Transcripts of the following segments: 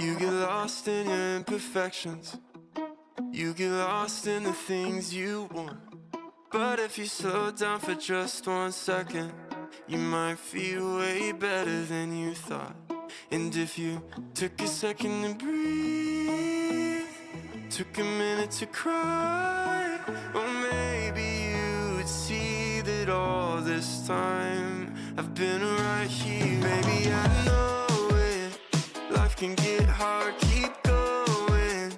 You get lost in your imperfections. You get lost in the things you want. But if you slow down for just 1 second, you might feel way better than you thought. And if you took a second to breathe, took a minute to cry, well, maybe you would see that all this time I've been right here. Maybe I know it, life can get hard, keep going.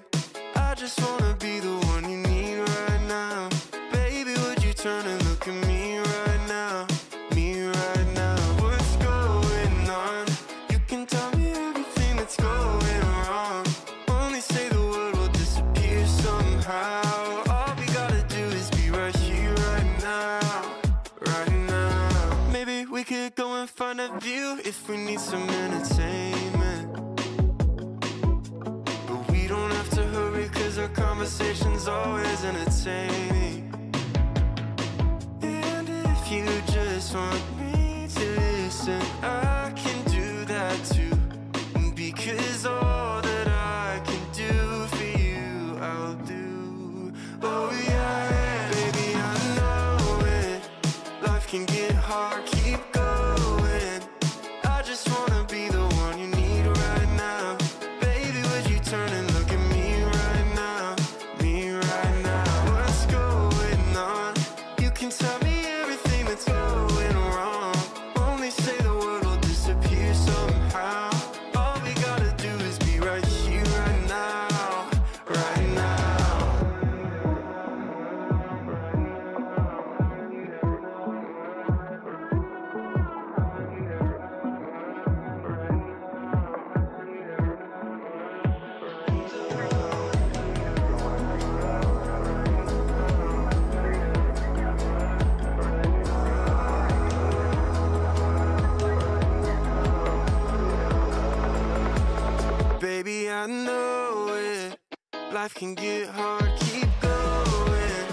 I just wanna be the one you need right now. Baby, would you turn and look at me right now? Me right now. What's going on? You can tell me everything that's going wrong. Only say the word will disappear somehow. All we gotta do is be right here, right now. Right now. Maybe we could go and find a view if we need some entertainment. But we don't have to hurry, cause our conversation's always entertaining. And if you just want me to listen, I can do that too. Because all that I can do for you, I'll do. Oh yeah, baby, I know it. Life can get hard, keep going. I just wanna be the one you need right now. Baby, would you turn and look at me right now? Me right now. What's going on? You can tell me everything that's going wrong. Only say the word will disappear somehow. All we gotta do is be right here, right now. Right now. Baby, I know it. Life can get hard, keep going.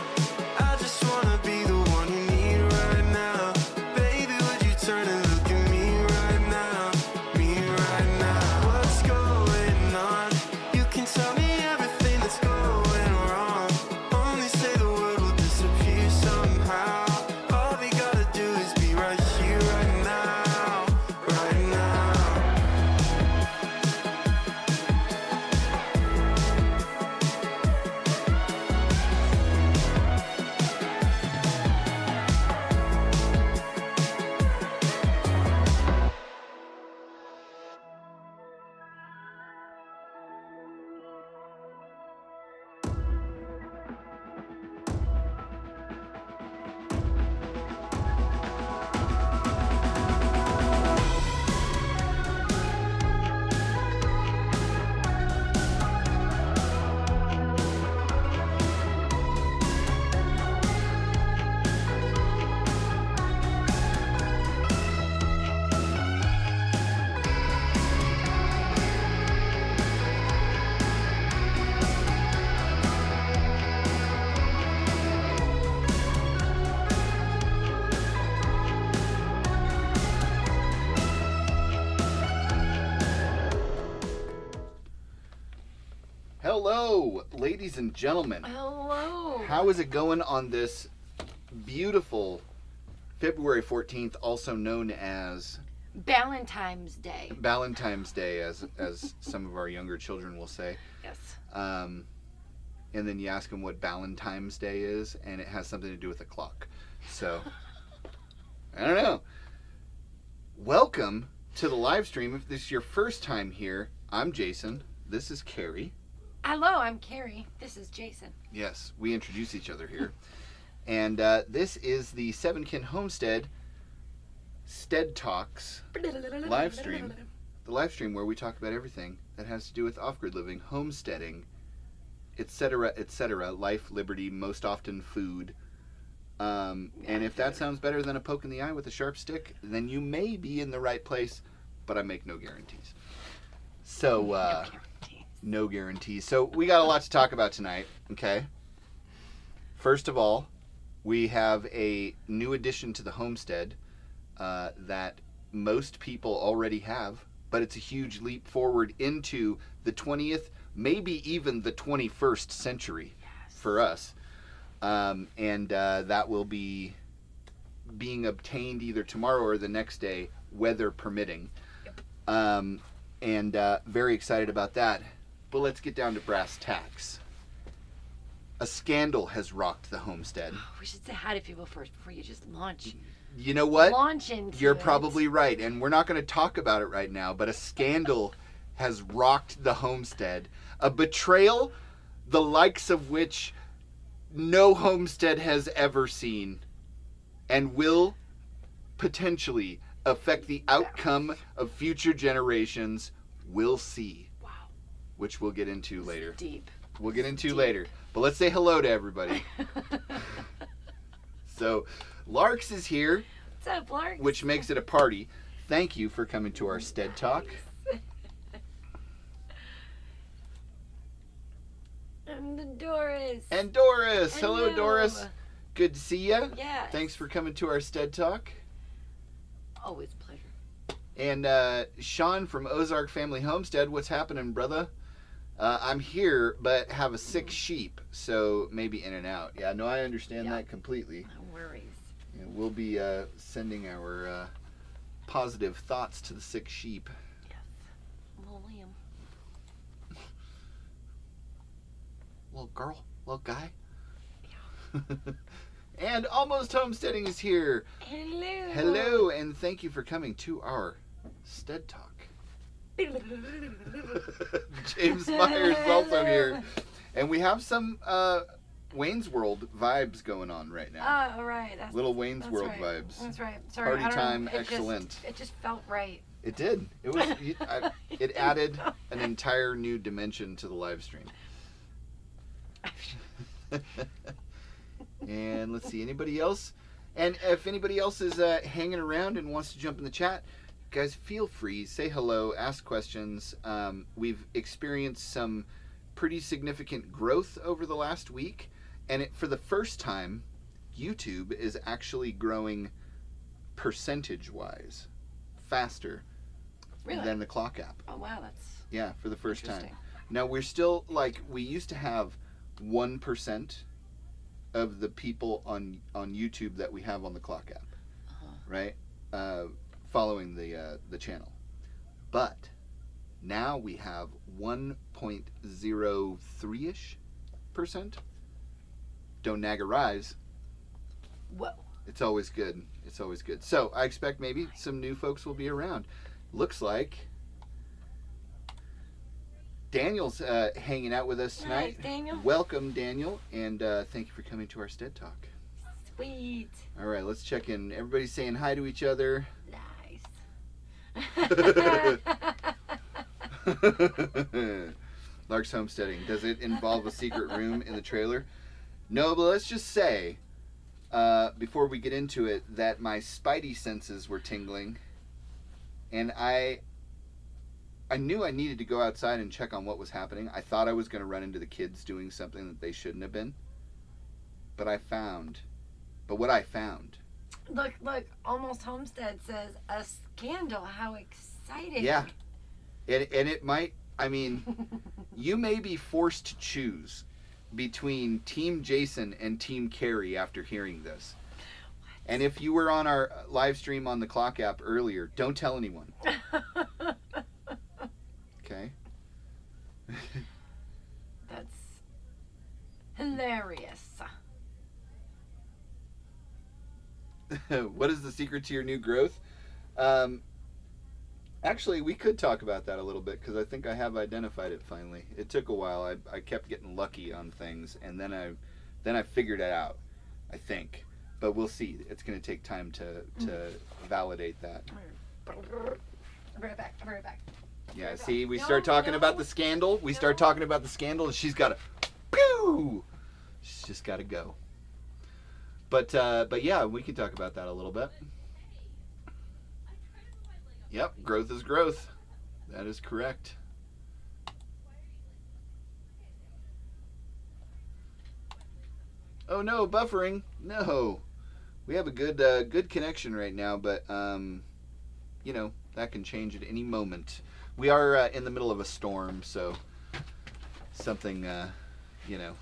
I just wanna be the one you need right now. Baby, would you turn and look at me right now? Me right now. What's going on? You can tell me everything that's going wrong. Only say the word will disappear somehow. All we gotta do is be right here, right now. Right now. Hello, ladies and gentlemen. Hello. How is it going on this beautiful February 14th, also known as Valentine's Day. Valentine's Day, as some of our younger children will say. Yes. And then you ask them what Valentine's Day is, and it has something to do with a clock. So, I don't know. Welcome to the live stream. If this is your first time here, I'm Jason. This is Carrie. Hello, I'm Carrie. This is Jason. Yes, we introduce each other here. And this is the Kin Homestead sTEaD Talks live stream. The live stream where we talk about everything that has to do with off-grid living, homesteading, etc., life, liberty, most often food. And if that sounds better than a poke in the eye with a sharp stick, then you may be in the right place, but I make no guarantees. So, no guarantees. So we got a lot to talk about tonight, okay? First of all, we have a new addition to the homestead that most people already have. but it's a huge leap forward into the 20th, maybe even the 21st century for us. And that will be being obtained either tomorrow or the next day, weather permitting. And very excited about that. But let's get down to brass tacks. A scandal has rocked the homestead. We should say hi to people first before you just launch. You know what? Launch into You're it. probably right, and we're not going to talk about it right now, but a scandal has rocked the homestead. A betrayal, the likes of which no homestead has ever seen, and will potentially affect the outcome of future generations. We'll see. Wow. Which we'll get into later. Deep. We'll get into later. But let's say hello to everybody. So, Larks is here, What's up, Lark? which makes it a party. Thank you for coming to our sTEaD Talk. And Doris. And Doris. Hello, Hello. Doris. Good to see you. Yes. Thanks for coming to our sTEaD Talk. Always a pleasure. And Sean from Ozark Family Homestead. What's happening, brother? I'm here, but have a sick sheep, so maybe in and out. Yeah, no, I understand that completely. No worries. Yeah, we'll be sending our positive thoughts to the sick sheep. Yes. Little Liam. Little girl, little guy. And Almost Homesteading is here. Hello. Hello, and thank you for coming to our sTEaD Talk. James Myers is also here. And we have some Wayne's World vibes going on right now. Oh, right. Little Wayne's that's World right. vibes. That's right. Sorry. Party I don't time, know. excellent. It just felt right. It did. It was. It added an entire new dimension to the live stream. And let's see, anybody else? And if anybody else is hanging around and wants to jump in the chat, guys, feel free, say hello, ask questions. We've experienced some pretty significant growth over the last week, and for the first time, YouTube is actually growing percentage-wise faster than the Clock app. Oh, wow. That's Yeah, for the first time. interesting. Now, we're still, we used to have 1% of the people on YouTube that we have on the Clock app, right? Following the channel. But now we have 1.03-ish%. Don't nag a rise. Whoa. It's always good. It's always good. So I expect maybe some new folks will be around. Looks like Daniel's hanging out with us tonight. Nice, Daniel. Welcome, Daniel, and thank you for coming to our sTEaD Talk. Sweet. All right, let's check in. Everybody's saying hi to each other. Nice. Lark's homesteading. Does it involve a secret room in the trailer? No, but let's just say, before we get into it, that my spidey senses were tingling, and I knew I needed to go outside and check on what was happening. I thought I was going to run into the kids doing something that they shouldn't have been. But what I found. Look, Almost Homestead says a scandal. How exciting. Yeah. And it might, you may be forced to choose between Team Jason and Team Carrie after hearing this. What? And if you were on our live stream on the Clock app earlier, don't tell anyone. Okay? That's hilarious. What is the secret to your new growth? Actually, we could talk about that a little bit because I think I have identified it finally. It took a while. I kept getting lucky on things, and then I figured it out, I think. But we'll see. It's going to take time to validate that. I'll be right back. Yeah, see, we start talking about the scandal. We start talking about the scandal, and she's got to, pew! She's just got to go. But yeah, we can talk about that a little bit. Yep, growth is growth. That is correct. Oh no, buffering. No. We have a good connection right now, but That can change at any moment. We are in the middle of a storm, so something, you know,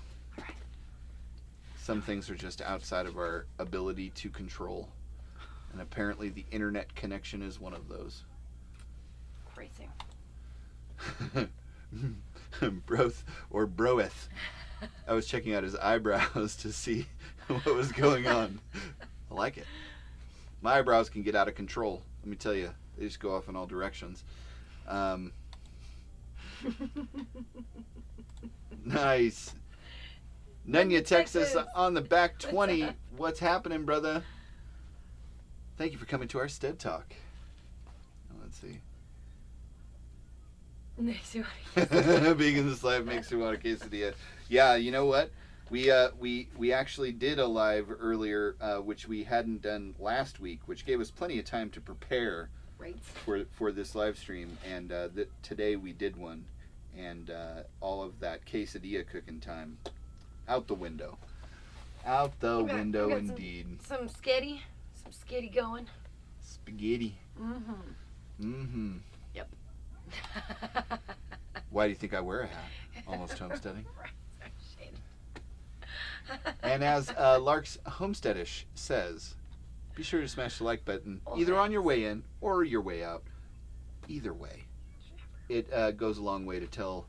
some things are just outside of our ability to control. And apparently the internet connection is one of those. Crazy. Broth or Broeth. I was checking out his eyebrows to see what was going on. I like it. My eyebrows can get out of control. Let me tell you, they just go off in all directions. Nice. Nunya, Texas on the back 20. What's happening, brother? Thank you for coming to our sTEaD Talk. Let's see. Being in this live makes me want a quesadilla. Yeah, you know what? We actually did a live earlier, which we hadn't done last week, which gave us plenty of time to prepare for this live stream. And today we did one, and all of that quesadilla cooking time out the window. Out the window, indeed. Some sketty going. Spaghetti. Mm-hmm. Yep. Why do you think I wear a hat? Almost homesteading. And as Lark's Homesteadish says, be sure to smash the like button either on your way in or your way out. Either way, it goes a long way to tell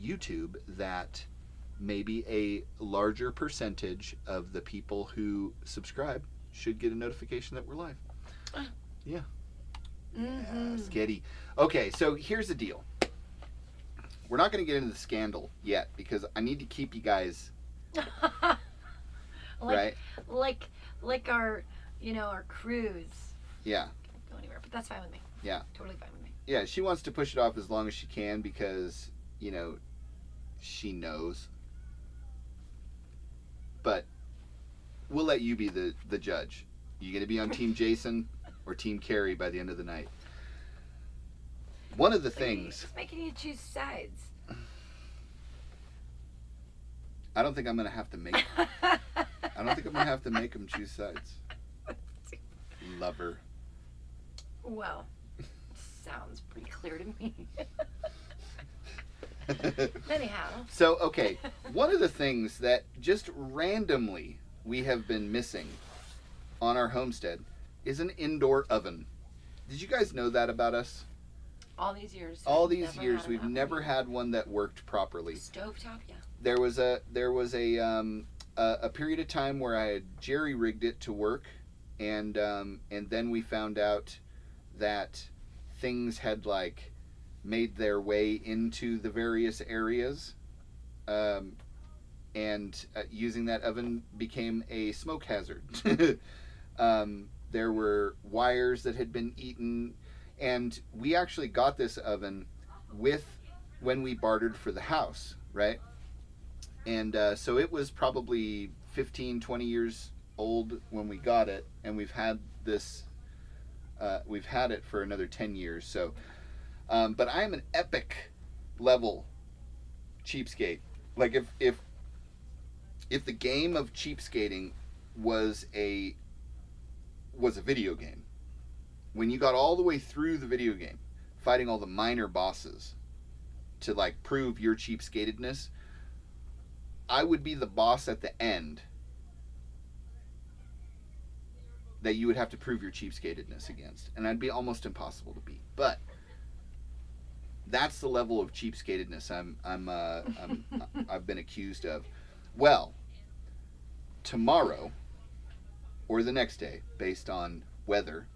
YouTube that maybe a larger percentage of the people who subscribe should get a notification that we're live. Yeah. Mm-hmm. Yeah, sketty. Okay, so here's the deal. We're not going to get into the scandal yet because I need to keep you guys right. Like our our cruise. Yeah. Can't go anywhere, but that's fine with me. Yeah. Totally fine with me. Yeah, she wants to push it off as long as she can because she knows. But we'll let you be the judge. You going to be on Team Jason or Team Carrie by the end of the night? One of the things... It's making you choose sides. I don't think I'm going to have to make... I don't think I'm going to have to make them choose sides. Lover. Well, sounds pretty clear to me. Anyhow. So, okay. One of the things that just randomly we have been missing on our homestead is an indoor oven. Did you guys know that about us? All these years. We've never had one that worked properly. Stovetop, yeah. There was a period of time where I had jerry rigged it to work, and then we found out that things had made their way into the various areas, and using that oven became a smoke hazard. There were wires that had been eaten, and we actually got this oven when we bartered for the house, right? And so it was probably 15, 20 years old when we got it, and we've had it for another 10 years. So, but I am an epic level cheapskate. Like if the game of cheapskating was a video game, when you got all the way through the video game, fighting all the minor bosses to prove your cheapskatedness, I would be the boss at the end that you would have to prove your cheapskatedness against, and I'd be almost impossible to beat. But that's the level of cheapskatedness I've been accused of. Well, tomorrow or the next day, based on weather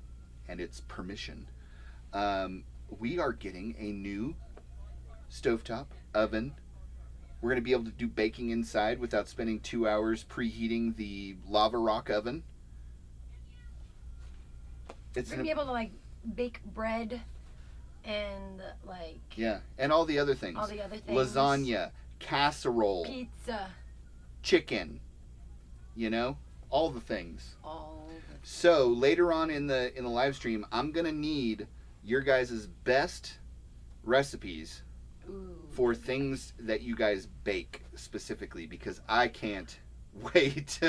and its permission, we are getting a new stovetop oven. We're going to be able to do baking inside without spending 2 hours preheating the lava rock oven. We're going to be able to bake bread and yeah, and all the other things. Lasagna, casserole, pizza, chicken, all the things. So later on in the live stream, I'm gonna need your guys' best recipes for things that you guys bake specifically, because I can't wait.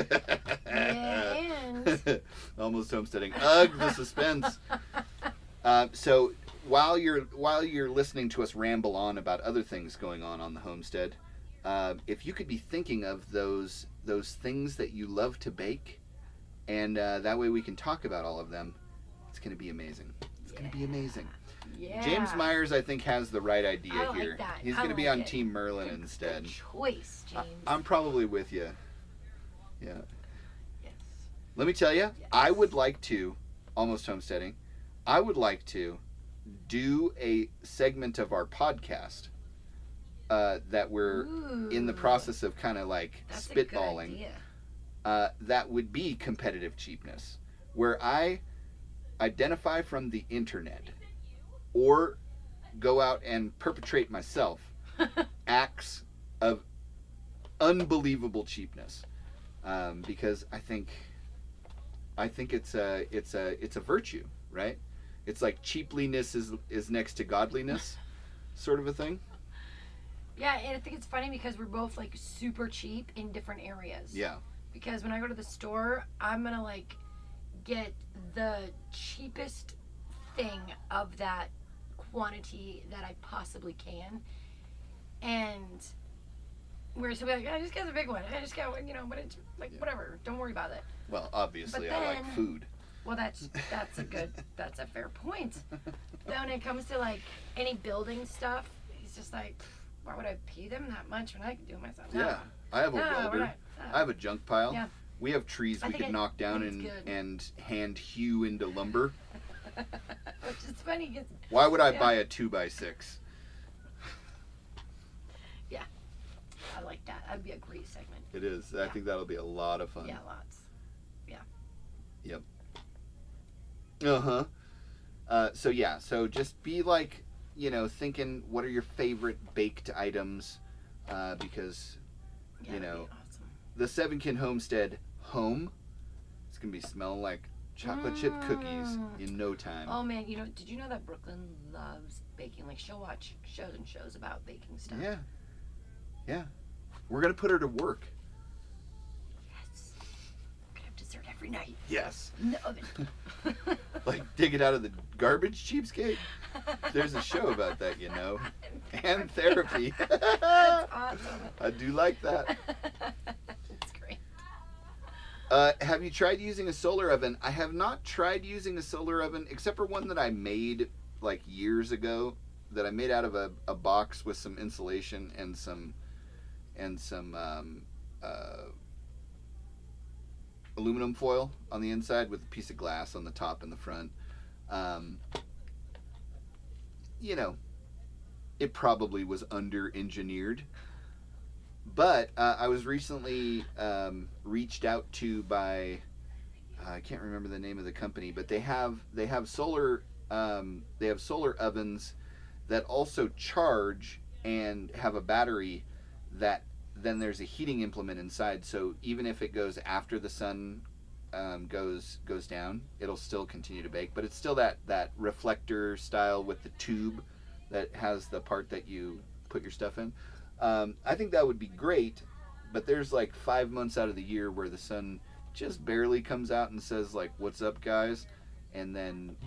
And almost homesteading. Ugh, the suspense. So while you're listening to us ramble on about other things going on the homestead, if you could be thinking of those things that you love to bake, and that way we can talk about all of them, it's going to be amazing. It's going to be amazing. Yeah. James Myers, I think, has the right idea I like here. that. He's going to be on Team Merlin instead. Good choice, James. I'm probably with you. Yeah. Yes. Let me tell you, Yes. I would like to, almost homesteading, I would like to do a segment of our podcast that we're in the process of kind of like That's spitballing. A good idea. That would be competitive cheapness, where I identify from the internet or go out and perpetrate myself acts of unbelievable cheapness, because I think it's a virtue, right? It's like cheapliness is next to godliness, sort of a thing. Yeah, and I think it's funny because we're both like super cheap in different areas. Yeah. Because when I go to the store, I'm gonna like get the cheapest thing of that quantity that I possibly can, and where somebody like, I just got the big one. I just got, but it's like whatever. Don't worry about it. Well, obviously, But I like then- food. Well, that's a fair point. Then when it comes to like any building stuff, he's just like, why would I pay them that much when I can do it myself? No. Yeah, I have a No, we're welder. not. No. I have a junk pile. Yeah. We have trees I we think could it- knock down it's and good. and hand hew into lumber. Which is funny because Why would I Yeah. buy a 2x6? I like that. That'd be a great segment. It is. I Yeah. think that'll be a lot of fun. Yeah, lots. Uh-huh. So just be like, thinking what are your favorite baked items, because Yeah, You that'd know, be awesome. the Kin Homestead home, it's going to be smelling like chocolate chip cookies in no time. Oh man, did you know that Brooklyn loves baking? Like she'll watch shows about baking stuff. Yeah. Yeah. We're going to put her to work. Yes. I'm gonna have dessert every night Yes. in the oven. Like dig it out of the garbage, cheapskate. There's a show about that, and therapy. That's awesome. I do like that. It's great. Have you tried using a solar oven? I have not tried using a solar oven, except for one that I made like years ago, that I made out of a box with some insulation and some aluminum foil on the inside with a piece of glass on the top and the front. It probably was under-engineered. But I was recently reached out to by I can't remember the name of the company, but they have solar ovens that also charge and have a battery that then there's a heating implement inside. So even if it goes after the sun goes down, it'll still continue to bake. But it's still that reflector style with the tube that has the part that you put your stuff in. I think that would be great, but there's like 5 months out of the year where the sun just barely comes out and says like, "What's up, guys?" and then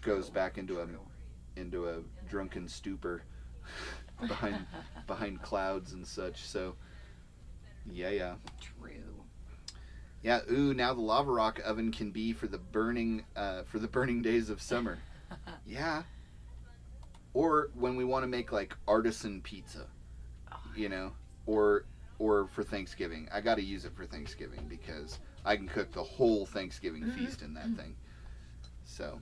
goes back into a drunken stupor behind clouds and such. So yeah. True. Yeah. Ooh, now the lava rock oven can be for the burning days of summer. Yeah. Or when we want to make like artisan pizza, or for Thanksgiving. I got to use it for Thanksgiving because I can cook the whole Thanksgiving feast in that thing. So.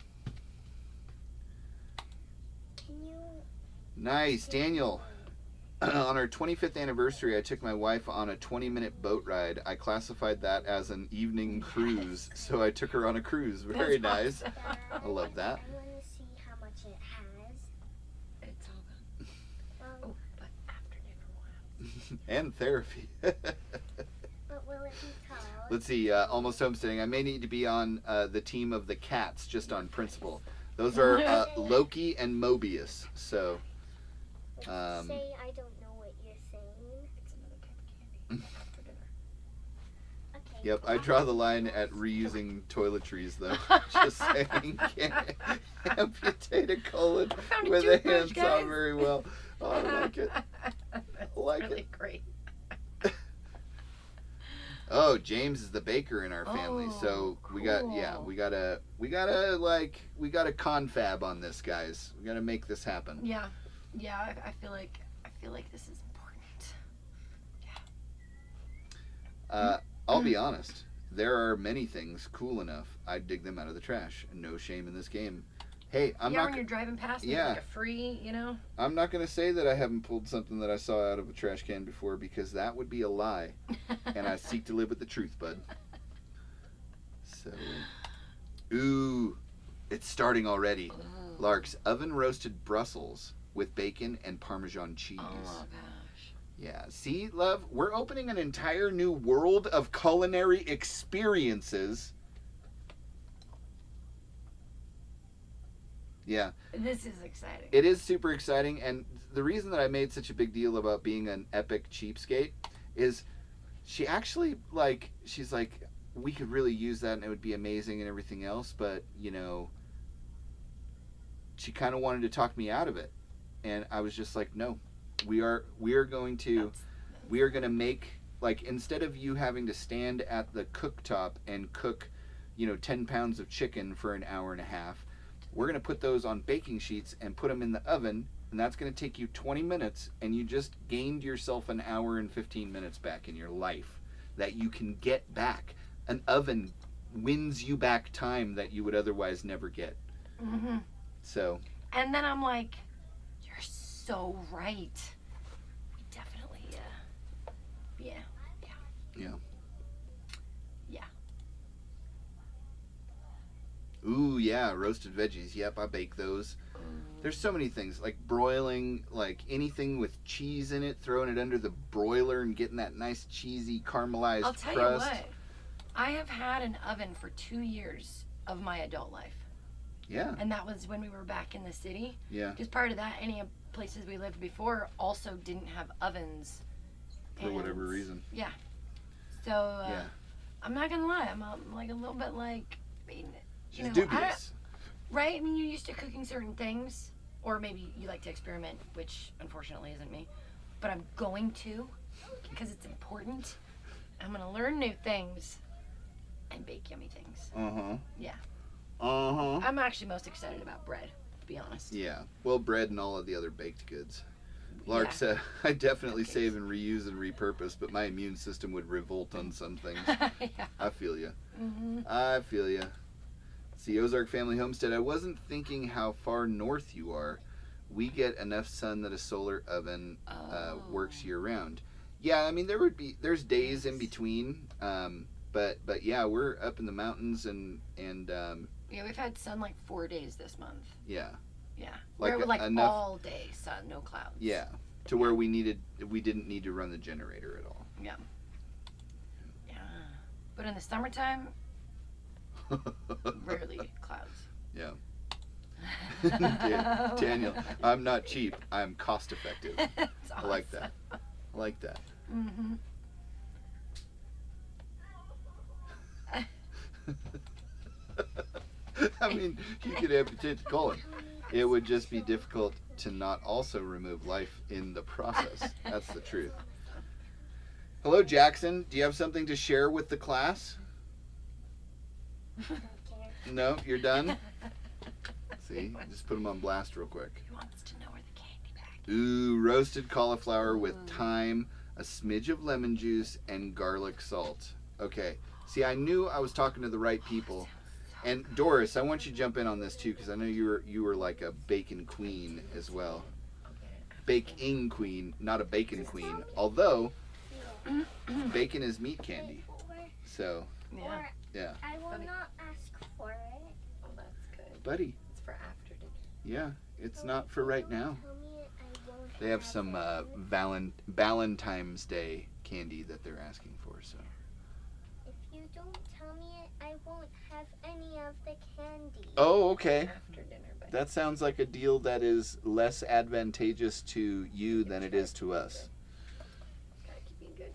Nice, Daniel. On our 25th anniversary, I took my wife on a 20-minute boat ride. I classified that as an evening cruise, so I took her on a cruise. Very nice. I love that. I want to see how much it has. It's all good. Oh, but after dinner And therapy. But will it be called? Let's see, almost homesteading. I may need to be on the team of the cats just on principle. Those are Loki and Mobius. So, Say I don't know what you're saying. It's another type of candy after dinner. Okay. Yep, I draw the line at reusing toiletries, though. Just saying, can't amputate a colon found a with a toothbrush, handsaw guys. very well. Oh, I like it. That's like really it. great. Oh, James is the baker in our family, Oh, so we gotta confab on this, guys. We gotta make this happen. Yeah, I feel like this is important. I'll be honest. There are many things cool enough I'd dig them out of the trash. No shame in this game. Hey, I'm when not. you're driving past, and Yeah. it's like a free, you know. I'm not gonna say that I haven't pulled something that I saw out of a trash can before because that would be a lie, and I seek to live with the truth, bud. So, ooh, it's starting already. Lark's oven roasted Brussels with bacon and Parmesan cheese. Oh my gosh. Yeah, see, love, we're opening an entire new world of culinary experiences. Yeah. This is exciting. It is super exciting, and the reason that I made such a big deal about being an epic cheapskate is she actually, she's like, we could really use that and it would be amazing and everything else, but, you know, she kind of wanted to talk me out of it. And I was just like, no, we are going to make, like, instead of you having to stand at the cooktop and cook, 10 pounds of chicken for an hour and a half, we're going to put those on baking sheets and put them in the oven, and that's going to take you 20 minutes, and you just gained yourself an hour and 15 minutes back in your life that you can get back. An oven wins you back time that you would otherwise never get. Mm-hmm. So. And then I'm like, you're so right. We definitely, yeah. Ooh, yeah, roasted veggies. Yep, I bake those. There's so many things, like broiling, like anything with cheese in it, throwing it under the broiler and getting that nice cheesy caramelized I'll tell crust. you what, I have had an oven for 2 years of my adult life. Yeah. And that was when we were back in the city. Yeah. Because prior to that, any places we lived before also didn't have ovens. For whatever reason. Yeah. So, I'm not going to lie, I'm like a little bit like, She's dubious. Right? I mean, you're used to cooking certain things, or maybe you like to experiment, which unfortunately isn't me. But I'm going to, because it's important. I'm going to learn new things and bake yummy things. Yeah. I'm actually most excited about bread, to be honest. Yeah. Well, bread and all of the other baked goods. Lark said, I definitely save and reuse and repurpose, but my immune system would revolt on some things. Yeah. I feel you. I feel you. See, Ozark Family Homestead, I wasn't thinking how far north you are. We get enough sun that a solar oven works year round. Yeah, I mean, there's days in between, but yeah, we're up in the mountains and yeah, we've had sun like 4 days this month. Yeah. Yeah. Like Where we're like enough, all day sun, no clouds. Yeah. To where we didn't need to run the generator at all. Yeah. Yeah. But in the summertime, rarely clouds. Yeah. Daniel, I'm not cheap. I'm cost effective. It's I like that. I like that. Mm-hmm. I mean, you could amputate the colon. It would just be difficult to not also remove life in the process. That's the truth. Hello, Jackson. Do you have something to share with the class? No, you're done? See, just put them on blast real quick. He wants to know where the candy bag is. Ooh, roasted cauliflower with thyme, a smidge of lemon juice, and garlic salt. Okay. See, I knew I was talking to the right people. And Doris, I want you to jump in on this too, because I know you were like a bacon queen as well. Baking queen, not a bacon queen. Although bacon is meat candy. So yeah. I will not ask for it. Oh, that's good. Buddy. It's for after dinner. Yeah, it's not for right now. Tell me it, I won't They have some Valentine's Day candy that they're asking for. So. If you don't tell me it, I won't have any of the candy. Oh, okay. After dinner, but That sounds like a deal that is less advantageous to you than it is to us. gotta keep being good.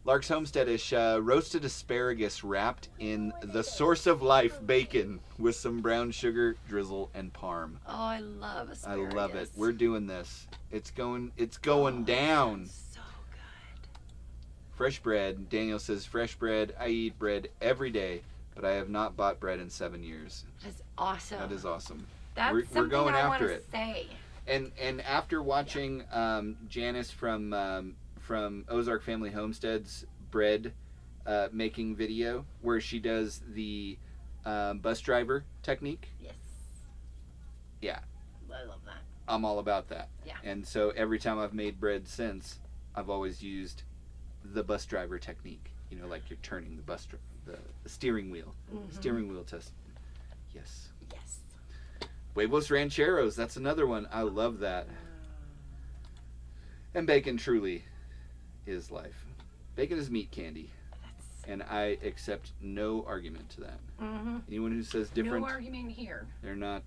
Lark's Homesteadish roasted asparagus wrapped in the source of life bacon with some brown sugar, drizzle, and parm. Oh, I love asparagus. I love it. We're doing this. It's going down. So good. Fresh bread. Daniel says, fresh bread. I eat bread every day, but I have not bought bread in 7 years. That's awesome. That is awesome. That's we're something going I after wanna it. Say. And after watching Janice from Ozark Family Homestead's bread making video, where she does the bus driver technique, Yes. yeah, I love that. I'm all about that. Yeah. And so every time I've made bread since, I've always used the bus driver technique. You know, like you're turning the steering wheel. Mm-hmm. Steering wheel test. Yes. Yes. Huevos rancheros, that's another one. I love that. And bacon truly is life. Bacon is meat candy. And I accept no argument to that. Mm-hmm. Anyone who says different, No argument here. they're not,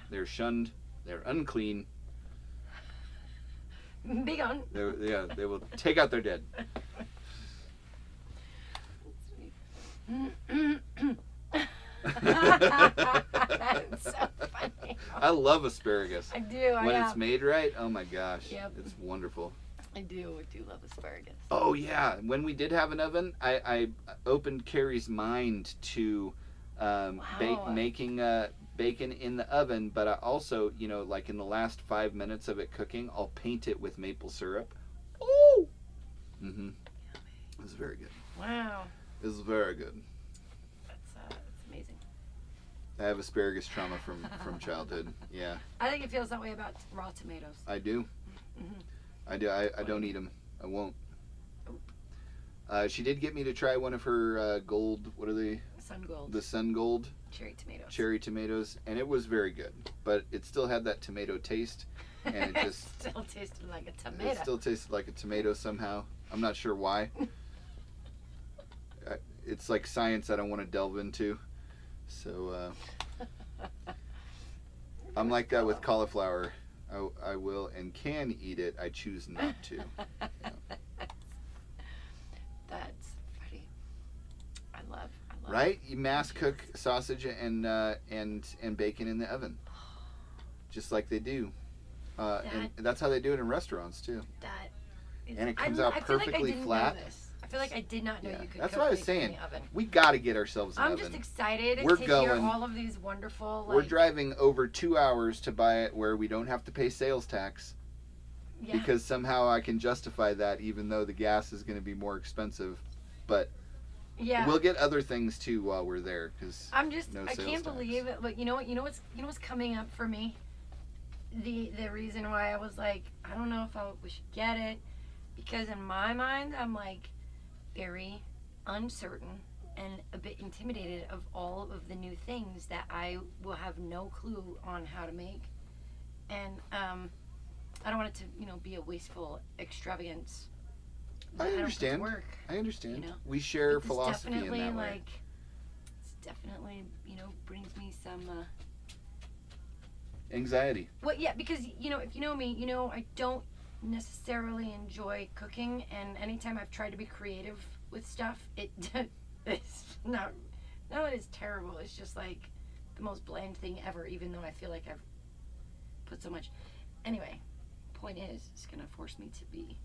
they're shunned, they're unclean. Big on. They will take out their dead. That's so funny. I love asparagus. I do. When it's made right, oh my gosh, Yep. it's wonderful. I do love asparagus. Oh yeah, when we did have an oven, I opened Carrie's mind to making bacon in the oven, but I also, like in the last 5 minutes of it cooking, I'll paint it with maple syrup. Oh! Mm-hmm. It was very good. Wow. It was very good. That's amazing. I have asparagus trauma from childhood. Yeah. I think it feels that way about raw tomatoes. I do. Mm-hmm. I do. I don't eat them. I won't. She did get me to try one of her gold. What are they? Sun Gold. The Sun Gold Cherry tomatoes. and it was very good. But it still had that tomato taste, and it just still tasted like a tomato. it still tasted like a tomato somehow. I'm not sure why. It's like science I don't want to delve into. So I'm like that with cauliflower. I will and can eat it. I choose not to. Yeah. That's funny. I love. Right? You mass cook sausage and bacon in the oven, just like they do, and that's how they do it in restaurants too. That is, And it comes out perfectly flat. I feel like I did not know you could. That's cook what I was bacon in saying. the oven. We got to get ourselves an I'm oven. just excited We're to going. hear all of these wonderful. We're driving over 2 hours to buy it where we don't have to pay sales tax. Yeah. Because somehow I can justify that, even though the gas is going to be more expensive. But yeah. we'll get other things too while we're there. Cause I'm just. no I sales can't tax. believe it. But you know what's coming up for me. The reason why I was like, I don't know if we should get it, because in my mind I'm like very uncertain and a bit intimidated of all of the new things that I will have no clue on how to make, and I don't want it to be a wasteful extravagance. I understand. I don't put to work. I understand. You know? We share But this philosophy in definitely, that way. It's definitely brings me some. Anxiety. Well, yeah, because if you know me, I don't necessarily enjoy cooking, and anytime I've tried to be creative with stuff, it's not that it's terrible. It's just like the most bland thing ever, even though I feel like I've put so much. Anyway, point is, it's gonna force me to be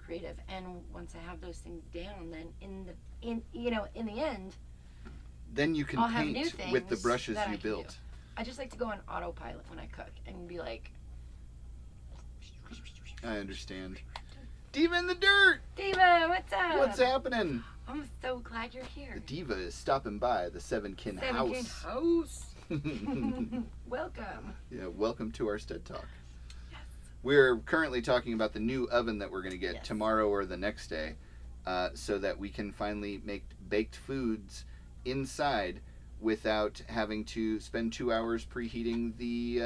creative, and once I have those things down, then in the end, Then you can I'll have new paint with the things brushes that I you can built. do. I just like to go on autopilot when I cook and be like, I understand. Diva in the dirt! Diva, what's up? What's happening? I'm so glad you're here. The Diva is stopping by the Seven Kin Kin house. house. Welcome. Yeah, welcome to our sTEaD Talk. Yes. We're currently talking about the new oven that we're going to get Yes. tomorrow or the next day, so that we can finally make baked foods inside without having to spend 2 hours preheating the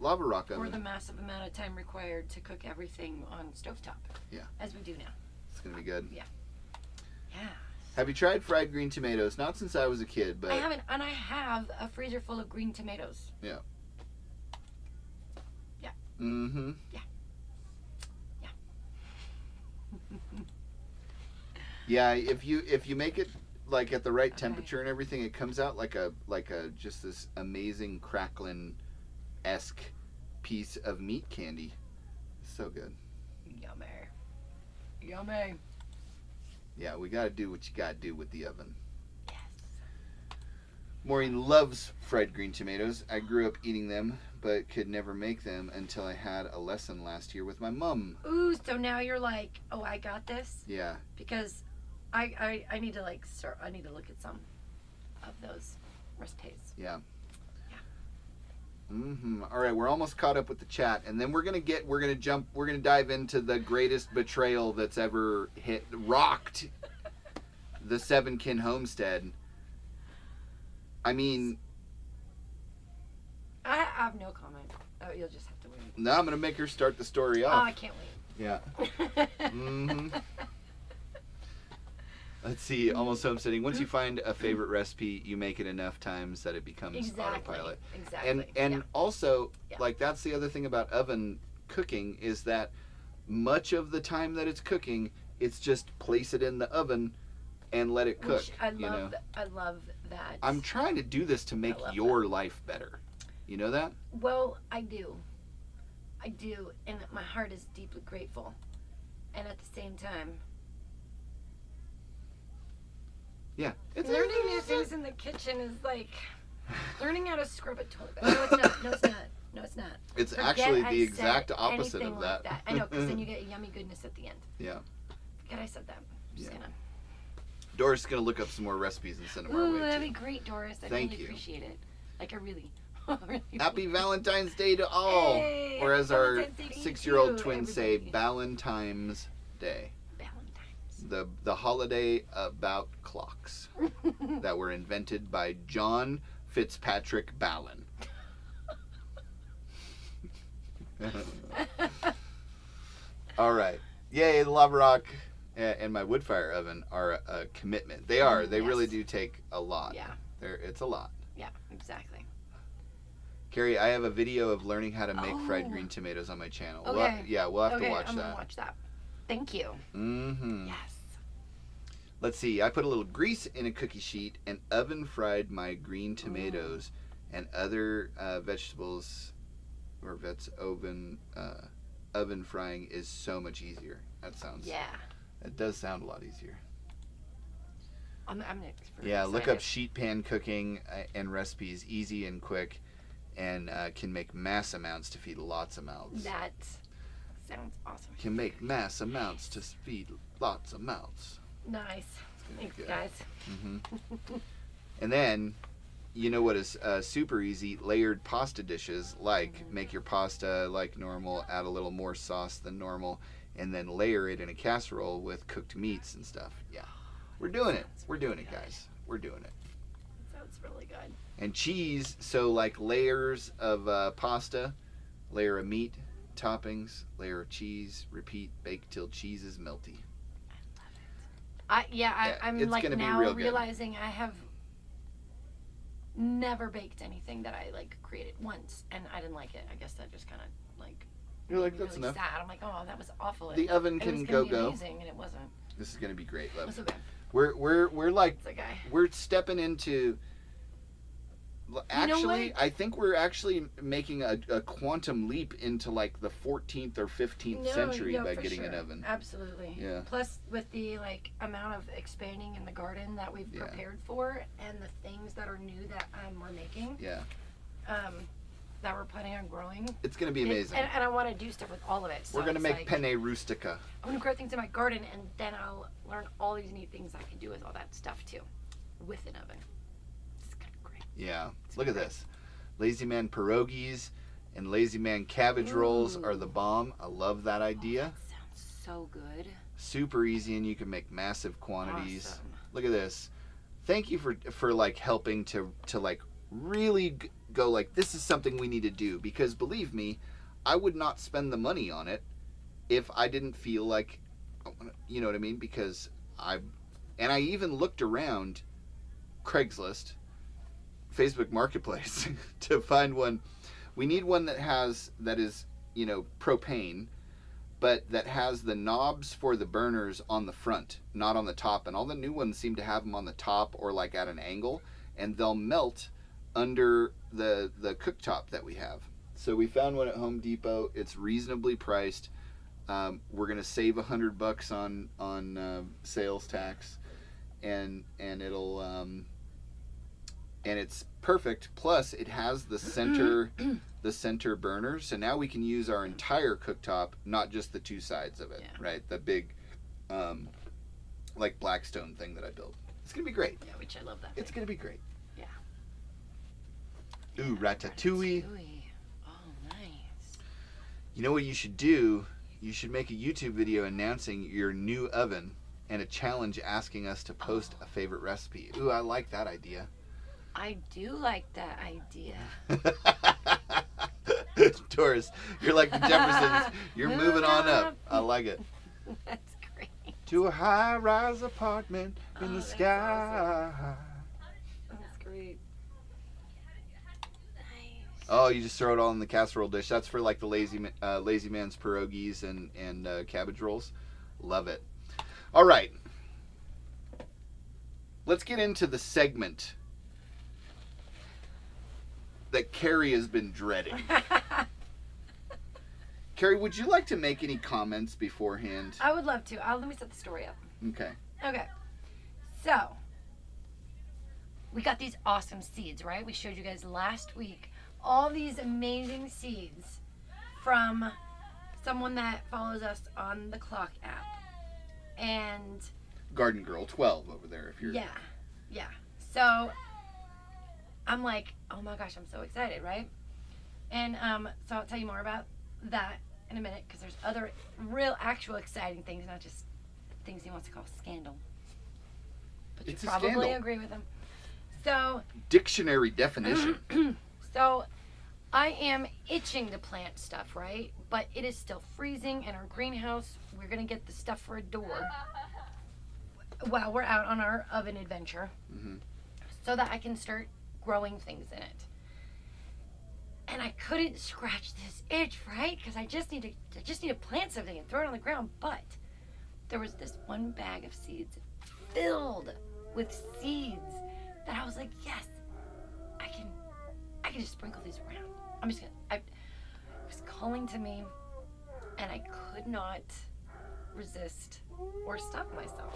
lava rock oven. Or the massive amount of time required to cook everything on stovetop. Yeah. As we do now. It's going to be good. Yeah. Have you tried fried green tomatoes? Not since I was a kid, but I haven't, and I have a freezer full of green tomatoes. yeah. Yeah. Mm-hmm. Yeah. Yeah. Yeah, if you make it like at the right temperature and everything, it comes out like a just this amazing crackling-esque piece of meat candy. So good. Yummy. Yummy. Yeah, we gotta do what you gotta do with the oven. Yes. Maureen loves fried green tomatoes. I grew up eating them, but could never make them until I had a lesson last year with my mom. Ooh, so now you're like, oh, I got this? Yeah. Because I need to like start, I need to look at some of those recipes. Yeah. All right, we're almost caught up with the chat, and then we're gonna dive into the greatest betrayal that's ever rocked the 7 Kin Homestead. I mean, I have no comment. Oh, you'll just have to wait. now I'm gonna make her start the story Oh, off. I can't wait. Yeah. Let's see, almost homesteading. Once you find a favorite recipe, you make it enough times that it becomes autopilot. Exactly. And also, like, that's the other thing about oven cooking is that much of the time that it's cooking, it's just place it in the oven and let it cook. Which I love that. I'm trying to do this to make your life better. You know that? Well, I do, and my heart is deeply grateful, and at the same time, yeah. It's learning new things in the kitchen is like learning how to scrub a toilet. No, it's not. No, it's not. No, it's not. It's Forget actually I the exact said opposite anything of like that. I know, because then you get yummy goodness at the end. Yeah. Forget I said that. I'm just gonna. Doris is gonna look up some more recipes and send them our Ooh, way that'd too. be great, Doris. I Thank really you. appreciate it. Like I really. Happy Valentine's Day to all, Hey, or as our Valentine's Day to 6-year-old you, twins say, everybody. Valentine's Day. Valentine's. The holiday about clocks that were invented by John Fitzpatrick Ballin. All right. Yay, the lava rock and my wood fire oven are a commitment. They are. They really do take a lot. Yeah. It's a lot. Yeah, exactly. Carrie, I have a video of learning how to make fried green tomatoes on my channel. Okay. We'll have to watch I'm that. gonna watch that. Thank you. Mm-hmm. Yes. Let's see. I put a little grease in a cookie sheet and oven fried my green tomatoes and other vegetables or oven frying is so much easier. That sounds. Yeah. It does sound a lot easier. I'm Yeah, look up sheet pan cooking and recipes, easy and quick, and can make mass amounts to feed lots of mouths. That sounds awesome. Can make mass amounts to feed lots of mouths. Nice. Thanks, good. guys. Mm-hmm. And then, you know what is super easy? Layered pasta dishes. Like, make your pasta like normal, add a little more sauce than normal, and then layer it in a casserole with cooked meats and stuff. Yeah. We're doing it. We're doing it, guys. We're doing it. Sounds really good. And cheese, so like layers of pasta, layer of meat, toppings, layer of cheese, repeat, bake till cheese is melty. I'm it's like gonna be now real good. realizing I have never baked anything that I like created once, and I didn't like it. I guess that just kind of like You're like, made me that's really enough. sad. I'm like, oh, that was awful. The oven It was can gonna be go. amazing, and it wasn't. This is gonna be great, love. It was okay. We're like It's okay. we're stepping into. Actually, what? I think we're actually making a quantum leap into like the 14th or 15th century by for getting sure. an oven. Absolutely. Yeah. Plus, with the like amount of expanding in the garden that we've prepared for, and the things that are new that we're making. Yeah. That we're planning on growing. It's gonna be amazing. And I want to do stuff with all of it. So we're gonna it's make like, penne rustica. I'm gonna grow things in my garden, and then I'll learn all these neat things I can do with all that stuff too, with an oven. It's kind of great. Yeah. Look at this. Lazy Man pierogies and Lazy Man cabbage rolls are the bomb. I love that idea. That sounds so good. Super easy, and you can make massive quantities. Awesome. Look at this. Thank you for like helping to like really go like, this is something we need to do, because believe me, I would not spend the money on it if I didn't feel like, you know what I mean? Because I even looked around Craigslist, Facebook Marketplace to find one. We need one that is, you know, propane, but that has the knobs for the burners on the front, not on the top. And all the new ones seem to have them on the top or like at an angle, and they'll melt under the cooktop that we have. So we found one at Home Depot. It's reasonably priced. We're gonna save $100 on sales tax, and it'll and it's perfect. Plus, it has the center burner, so now we can use our entire cooktop, not just the two sides of it. Yeah. Right? The big, like Blackstone thing that I built. It's gonna be great. Yeah, which I love that. It's gonna be great. Yeah. Ooh, ratatouille. Oh, nice. You know what you should do? You should make a YouTube video announcing your new oven and a challenge asking us to post a favorite recipe. Ooh, I like that idea. I do like that idea. Doris, you're like the Jeffersons. You're moving on up. I like it. That's great. To a high-rise apartment in the that's sky. That's great. Nice. Oh, you just throw it all in the casserole dish. That's for like the lazy man's pierogies and cabbage rolls. Love it. All right. Let's get into the segment that Carrie has been dreading. Carrie, would you like to make any comments beforehand? I would love to. Let me set the story up. Okay. Okay. So, we got these awesome seeds, right? We showed you guys last week all these amazing seeds from someone that follows us on the Clock app. And Garden Girl 12 over there if you're... Yeah. So, I'm like, oh my gosh, I'm so excited, right? And so I'll tell you more about that in a minute, because there's other real, actual exciting things, not just things he wants to call scandal. But It's you a probably scandal. agree with him. So, Dictionary definition. so I am itching to plant stuff, right? But it is still freezing in our greenhouse. We're gonna get the stuff for a door while we're out on our oven adventure, so that I can start growing things in it. And I couldn't scratch this itch, right? Because I just need to plant something and throw it on the ground. But there was this one bag of seeds filled with seeds that I was like, yes, I can just sprinkle these around. It was calling to me, and I could not resist or stop myself.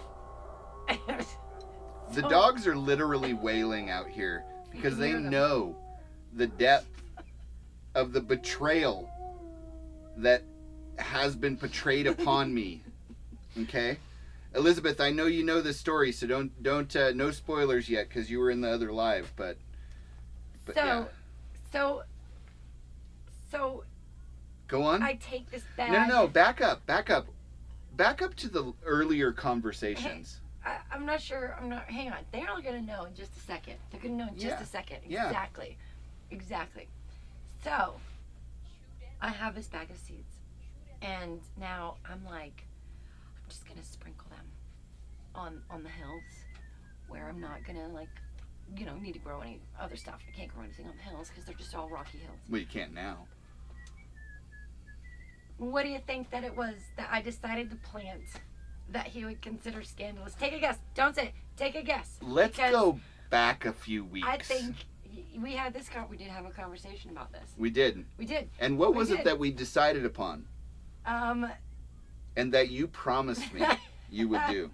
The dogs are literally wailing out here because they know the depth of the betrayal that has been portrayed upon me. Okay? Elizabeth, I know you know this story, so don't no spoilers yet because you were in the other live, but yeah. So Go on. I take this bag. No, back up to the earlier conversations. I'm not sure. Hang on. They're all gonna know in just a second. They're gonna know in just a second. Yeah. Exactly. So, I have this bag of seeds, and now I'm just gonna sprinkle them on the hills, where I'm not gonna need to grow any other stuff. I can't grow anything on the hills because they're just all rocky hills. Well, you can't now. What do you think that it was that I decided to plant that he would consider scandalous? Take a guess. Don't say it. Take a guess. Let's go back a few weeks. I think we had this. We did have a conversation about this. We did. We did. And what was it that we decided upon? And that you promised me you would do.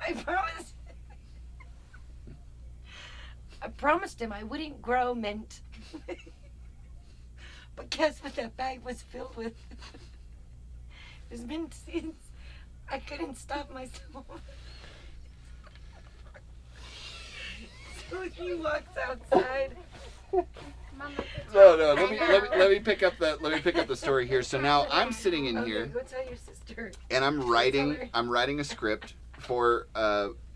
I promised. I promised him I wouldn't grow mint. But guess what that bag was filled with? It was mint seeds. I couldn't stop myself. So he walks outside. Mama, No. Let me pick up the story here. So now I'm sitting in here, Go tell your sister. and I'm writing a script for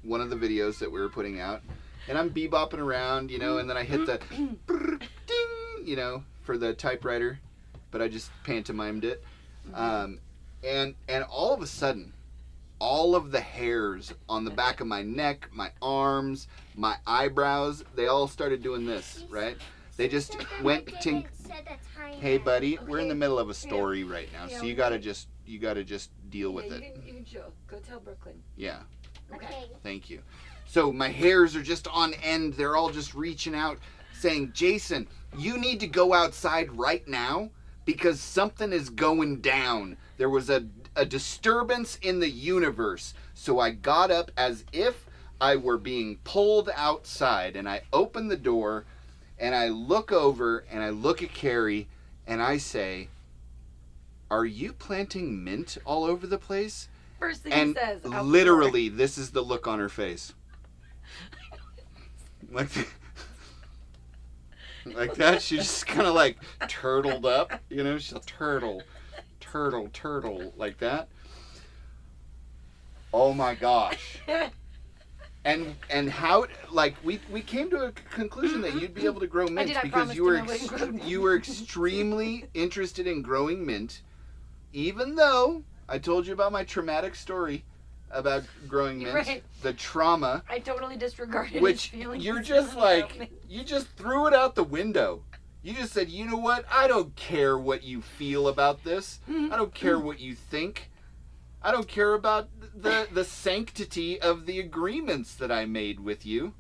one of the videos that we were putting out, and I'm bebopping around, and then I hit the ding, for the typewriter, but I just pantomimed it, and all of a sudden, all of the hairs on the back of my neck, my arms, my eyebrows, they all started doing this, right? They just went tink. Hey, buddy, we're in the middle of a story right now, so you gotta just deal with it. You can chill. Go tell Brooklyn. Yeah. Okay. Thank you. So my hairs are just on end. They're all just reaching out, saying, Jason, you need to go outside right now because something is going down. There was a disturbance in the universe. So I got up as if I were being pulled outside, and I open the door, and I look over, and I look at Carrie, and I say, are you planting mint all over the place? First thing And he says. out literally, this is the look on her face. Like that. She just kind of like turtled up, you know. She's a turtle, like that. Oh my gosh. And how, like, we came to a conclusion that you'd be able to grow mint because you were extremely interested in growing mint, even though I told you about my traumatic story about growing mint, Right. the trauma. I totally disregarded Which his feelings. you're just like, you just threw it out the window. You just said, you know what? I don't care what you feel about this. I don't care what you think. I don't care about the sanctity of the agreements that I made with you.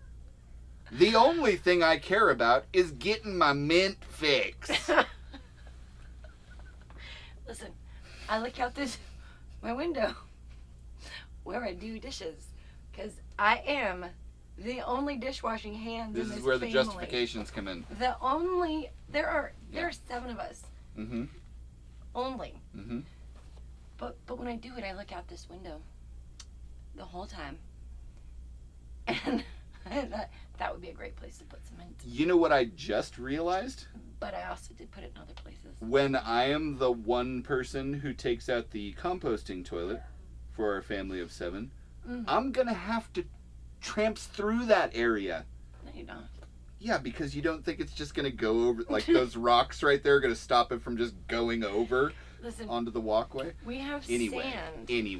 The only thing I care about is getting my mint fix. Listen, I look out my window where I do dishes, because I am the only dishwashing hands This in this is where the family. justifications come in. There are 7 of us. Mm-hmm. Only. Mm-hmm. But when I do it, I look out this window the whole time, and that would be a great place to put some mint. You know what I just realized? But I also did put it in other places. When I am the one person who takes out the composting toilet for our family of 7, I'm going to have to tramps through that area. No, you don't. Yeah, because you don't think it's just going to go over, like those rocks right there are going to stop it from just going over Listen, onto the walkway? we have Anyway, sand.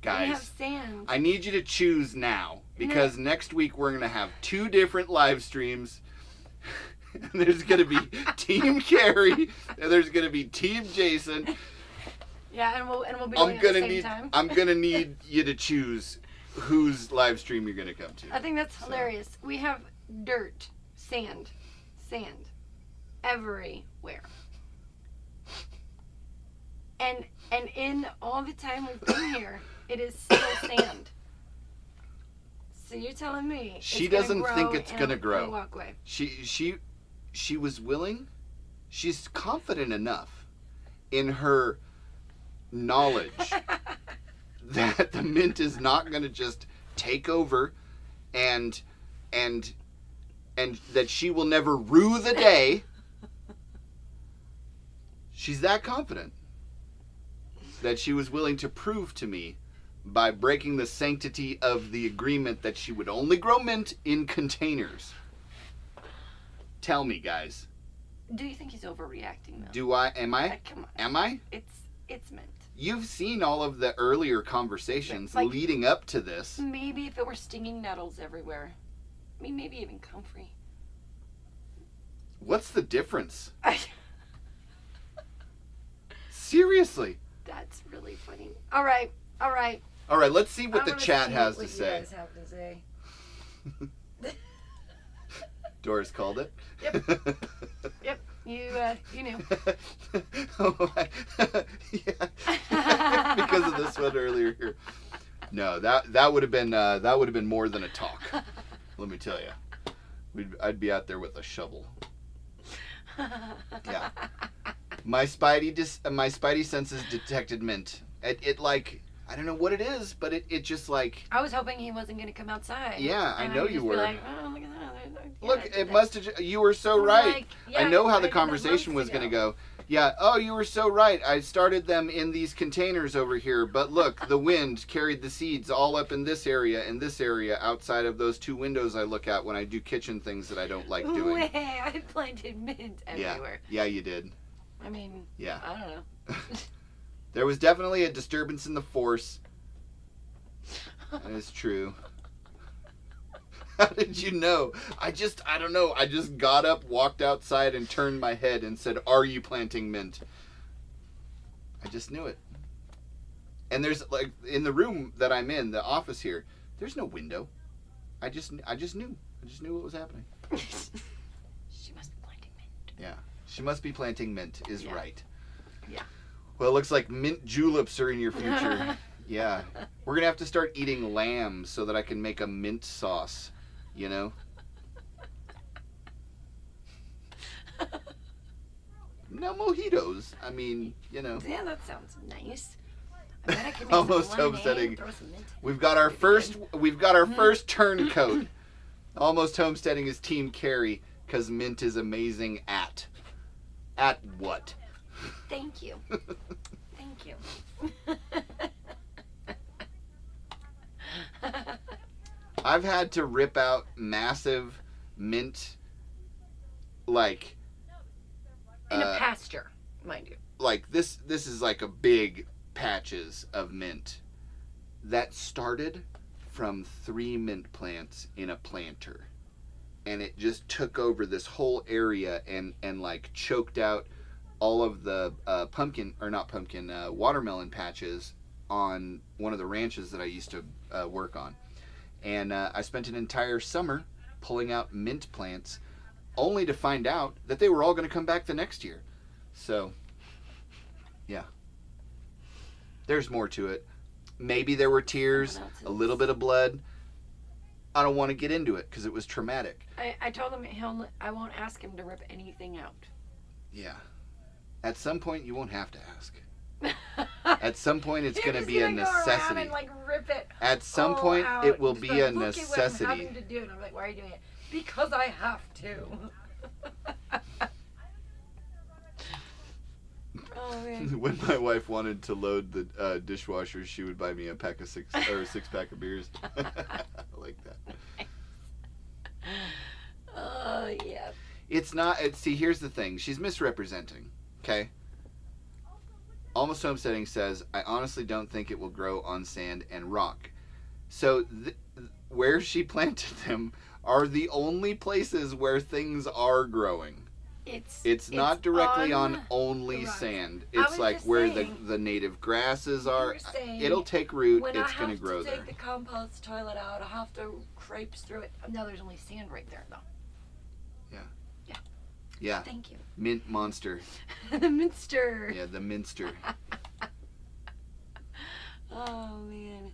guys, We have sand. I need you to choose now because next week we're going to have 2 different live streams. There's going to be Team Carrie and there's going to be Team Jason. Yeah, and we'll be doing it at the same time. I'm going to need you to choose whose live stream you're going to come to. I think that's hilarious. We have dirt, sand, everywhere. And in all the time we've been here, it is still sand. So you're telling me She it's gonna doesn't grow think it's in going to a grow. walkway. She was willing. She's confident enough in her knowledge that the mint is not going to just take over and that she will never rue the day. She's that confident that she was willing to prove to me by breaking the sanctity of the agreement that she would only grow mint in containers. Tell me, guys. Do you think he's overreacting though? Do I? Am I? Come on. Am I? It's mint. You've seen all of the earlier conversations Like- leading up to this. Maybe if it were stinging nettles everywhere. I mean, maybe even comfrey. What's the difference? Seriously. That's really funny. All right. All right, let's see what I the wanna chat see has what to you say. guys have to say. Doris called it. Yep. You knew. Oh, yeah. Because of this one earlier here. No, that would have been more than a talk. Let me tell you. I'd be out there with a shovel. Yeah. My spidey senses detected mint. It like, I don't know what it is, but it just like. I was hoping he wasn't going to come outside. Yeah, I and know would you just be were. Like, oh, look at that. Look, it must have. You were so right. Like, yeah, I know how I the did that conversation was months going to ago. go. Yeah. Oh, you were so right. I started them in these containers over here, but look, the wind carried the seeds all up in this area and this area outside of those 2 windows I look at when I do kitchen things that I don't like doing. Way, I planted mint everywhere. Yeah, you did. I mean, Yeah. I don't know. There was definitely a disturbance in the force. That is true. How did you know? I don't know. I just got up, walked outside, and turned my head and said, "Are you planting mint?" I just knew it. And there's like in the room that I'm in, the office here, there's no window. I just knew. I just knew what was happening. She must be planting mint. Yeah. She must be planting mint is right. Yeah. Well, it looks like mint juleps are in your future. Yeah. We're going to have to start eating lamb so that I can make a mint sauce, you know? No mojitos. I mean, you know. Yeah, that sounds nice. I bet I could make Almost some lemonade homesteading. and throw some mint in. We've got our first turncoat. Almost homesteading is Team Carrie because mint is amazing at what? Thank you. Thank you. I've had to rip out massive mint, like In a pasture, mind you. like this is like a big patches of mint that started from 3 mint plants in a planter, and it just took over this whole area and like choked out all of the watermelon patches on one of the ranches that I used to work on. And I spent an entire summer pulling out mint plants only to find out that they were all going to come back the next year. So, yeah. There's more to it. Maybe there were tears, a little bit of blood. I don't want to get into it because it was traumatic. I told him I won't ask him to rip anything out. Yeah. At some point, you won't have to ask. At some point, it's going to be a necessity. And, like, rip it At some point, out. it will Just be like, a look at what I'm necessity. having to do. And I'm like, why are you doing it? Because I have to. Oh, man. When my wife wanted to load the dishwasher, she would buy me a pack of 6-pack of beers. I like that. Oh, yeah. It's not. See, here's the thing. She's misrepresenting. Okay. Almost Homesteading says, I honestly don't think it will grow on sand and rock. So where she planted them are the only places where things are growing. It's not directly on only sand. It's like where the native grasses are. It'll take root. It's going to grow there. When I have to take the compost toilet out, I have to traipse through it. No, there's only sand right there, though. Yeah. Thank you. Mint monster. The minster. Yeah, the minster. Oh, man.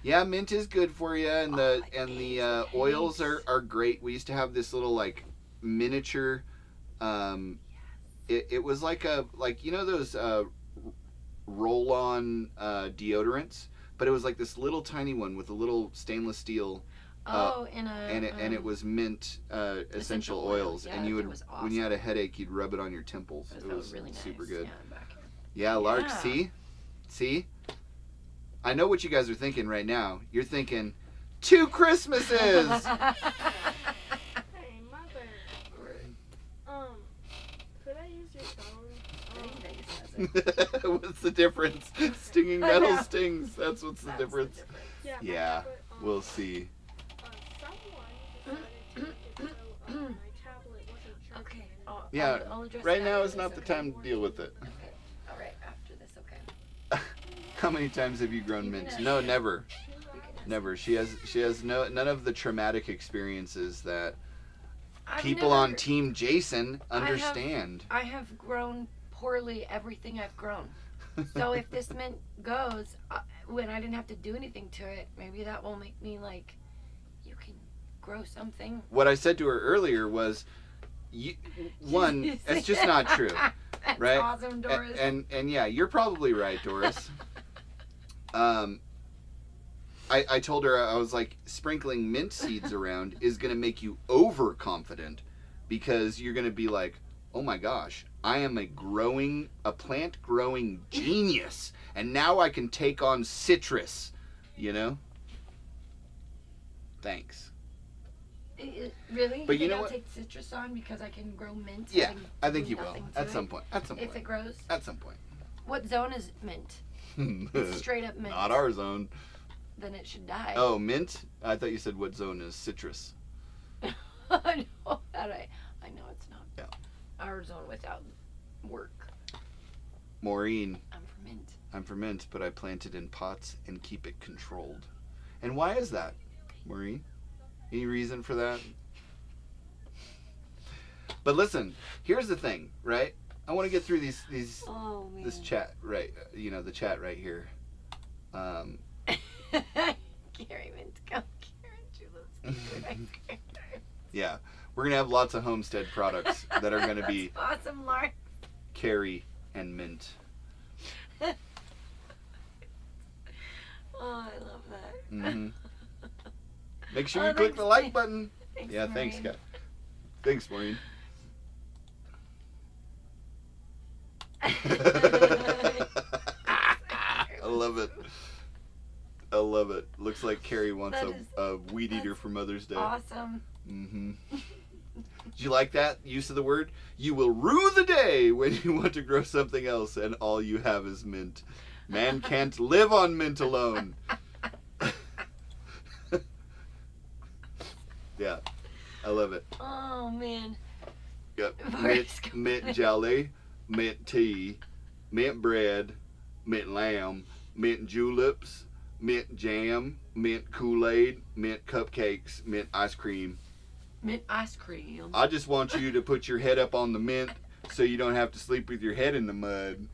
Yeah, mint is good for you, and the oils are great. We used to have this little like miniature. It was like you know those roll-on deodorants, but it was like this little tiny one with a little stainless steel. And it was mint essential oils, yeah, and you would awesome. when you had a headache, you'd rub it on your temples. It was really nice. super good. Yeah, back here. Yeah, Lark. See. I know what you guys are thinking right now. You're thinking, 2 Christmases. Hey, Mother. Could I use your phone? What's the difference? Stinging I metal know. stings. That's what's the difference. Yeah, but, we'll see. Someone decided to make it so my tablet wasn't charging. Okay. Yeah, I'll address right that now after is not this, the okay? time to deal with it. Okay. All right. After this, okay. How many times have you grown mint? No, never. Never. She has none of the traumatic experiences that people on Team Jason understand. I have grown poorly everything I've grown. So if this mint goes, when I didn't have to do anything to it, maybe that will make me like, you can grow something. What I said to her earlier was, it's just not true. That's right? Awesome, Doris. And yeah, you're probably right, Doris. I told her, I was like, sprinkling mint seeds around is going to make you overconfident because you're going to be like, oh my gosh, I am a plant growing genius, and now I can take on citrus, you know? Thanks. Really? But you know I'll what? take citrus on because I can grow mint? Yeah, I think you will. At some point. point. If it grows? At some point. What zone is mint? It's straight up mint. Not our zone. Then it should die. Oh, mint? I thought you said what zone is citrus. I know that I know it's not. Yeah. Our zone without work. Maureen, I'm for mint. I'm for mint, but I plant it in pots and keep it controlled. And why is that, Maureen? Any reason for that? But listen, here's the thing, right? I want to get through these Oh man. this chat, right? You know, the chat right here. Gary mint. Go, Karen Jules. Yeah, we're gonna have lots of homestead products that are gonna be awesome, Lark. Carrie and mint. Oh, I love that. Mm-hmm. Make sure Oh, you click thanks, the like thanks. button. Thanks, Yeah, thanks, Maureen. Scott. Thanks, Maureen. I love it. I love it. Looks like Carrie wants That is- a weed eater for Mother's Day. Awesome. Mm-hmm. Did you like that use of the word? You will rue the day when you want to grow something else and all you have is mint. Man can't live on mint alone. Yeah, I love it. Oh man. Yep. Forrest Gump. Mint jelly, mint tea, mint bread, mint lamb, mint juleps, mint jam, mint Kool-Aid, mint cupcakes, mint ice cream. Mint ice cream. I just want you to put your head up on the mint so you don't have to sleep with your head in the mud.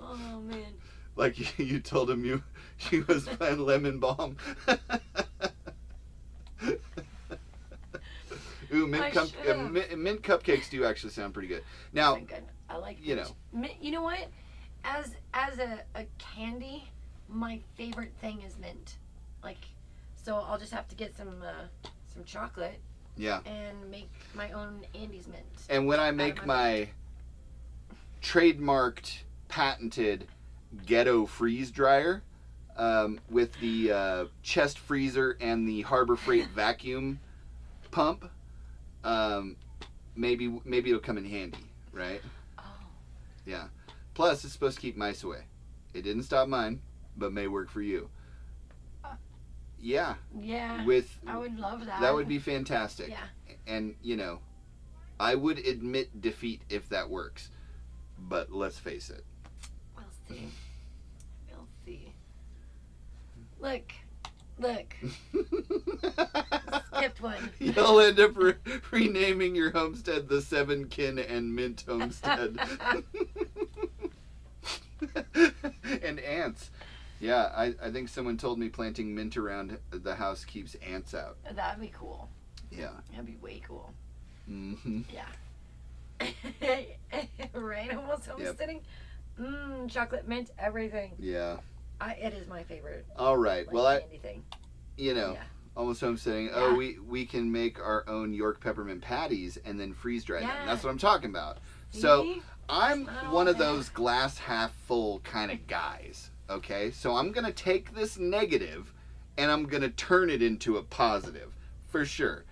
Oh man. Like you told him she was playing lemon balm. Ooh, I should've. mint cupcakes do actually sound pretty good. Now, Very good. I like you mint. Mint, you know what? As a candy, my favorite thing is mint. Like, so I'll just have to get some chocolate yeah. and make my own Andes mint. And when I out make of my trademarked, patented ghetto freeze dryer with the chest freezer and the Harbor Freight vacuum pump, maybe it'll come in handy, right? Oh. Yeah. Plus, it's supposed to keep mice away. It didn't stop mine, but may work for you. Yeah. Yeah. With I would love that. that would be fantastic. Yeah. And I would admit defeat if that works. But let's face it. We'll see. We'll see. Look. Skipped one. You'll end up renaming your homestead the Seven Kin and Mint Homestead. And ants. Yeah, I think someone told me planting mint around the house keeps ants out. That'd be cool. Yeah. That'd be way cool. Mm-hmm. Yeah. Right? Almost homesteading. Chocolate mint, everything. Yeah. It is my favorite. All right. Like, Well, candy thing. Yeah. Almost homesteading. Yeah. Oh, we can make our own York peppermint patties and then freeze dry them. Yeah. That's what I'm talking about. So See? I'm It's not one all of those glass half full kind of guys. Okay, so I'm gonna take this negative and I'm gonna turn it into a positive for sure.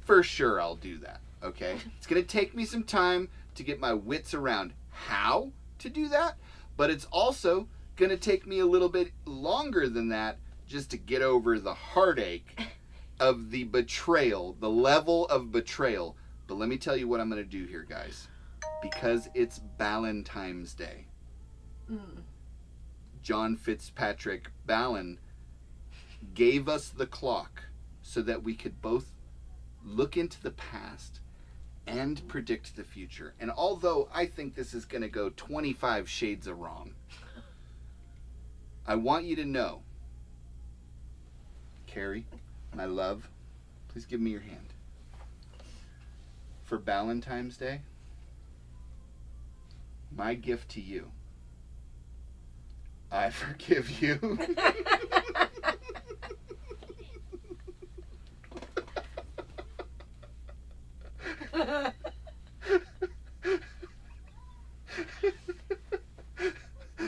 For sure, I'll do that. Okay, it's gonna take me some time to get my wits around how to do that, but it's also gonna take me a little bit longer than that just to get over the heartache of the betrayal, the level of betrayal. But let me tell you what I'm gonna do here, guys, because it's Valentine's Day. John Fitzpatrick Ballin gave us the clock so that we could both look into the past and predict the future. And although I think this is going to go 25 shades of wrong, I want you to know, Carrie, my love, please give me your hand. For Valentine's Day, my gift to you, I forgive you.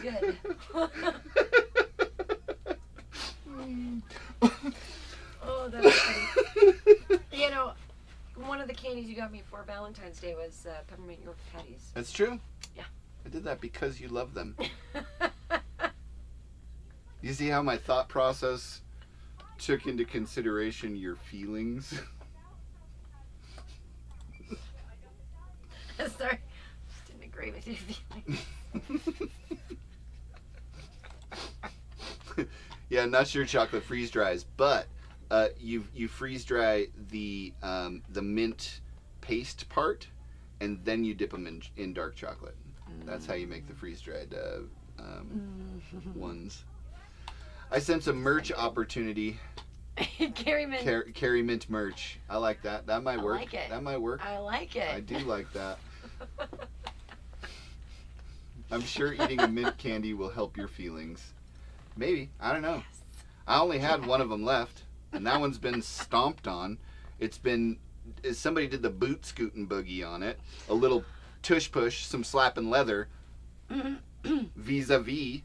Good. Oh, that's funny. One of the candies you got me for Valentine's Day was peppermint York patties. That's true. Yeah. I did that because you love them. You see how my thought process took into consideration your feelings? Sorry. Just didn't agree with your feelings. Yeah, not sure chocolate freeze dries, but you freeze dry the mint paste part, and then you dip them in dark chocolate. That's how you make the freeze dried ones. I sense a merch opportunity. Carry mint. Carry mint merch. I like that. That might work. I like it. That might work. I like it. I do like that. I'm sure eating a mint candy will help your feelings. Maybe. I don't know. Yes. I only had one of them left, and that one's been stomped on. Somebody did the boot scootin' boogie on it. A little tush push, some slapping leather. Vis-a-vis.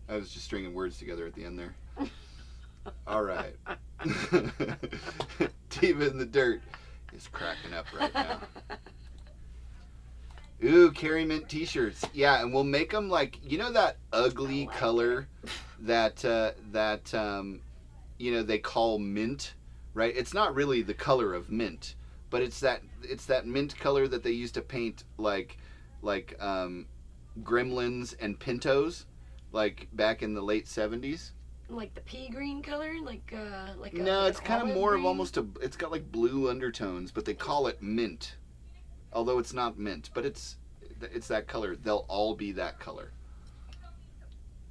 I was just stringing words together at the end there. All right. Diva in the Dirt is cracking up right now. Ooh, Carry Mint t-shirts. Yeah, and we'll make them like, you know that ugly color that they call mint, right? It's not really the color of mint, but it's that mint color that they used to paint like Gremlins and Pintos, like back in the late 70s. Like the pea green color, No, it's kind of more of almost it's got like blue undertones, but they call it mint. Although it's not mint, but it's that color. They'll all be that color.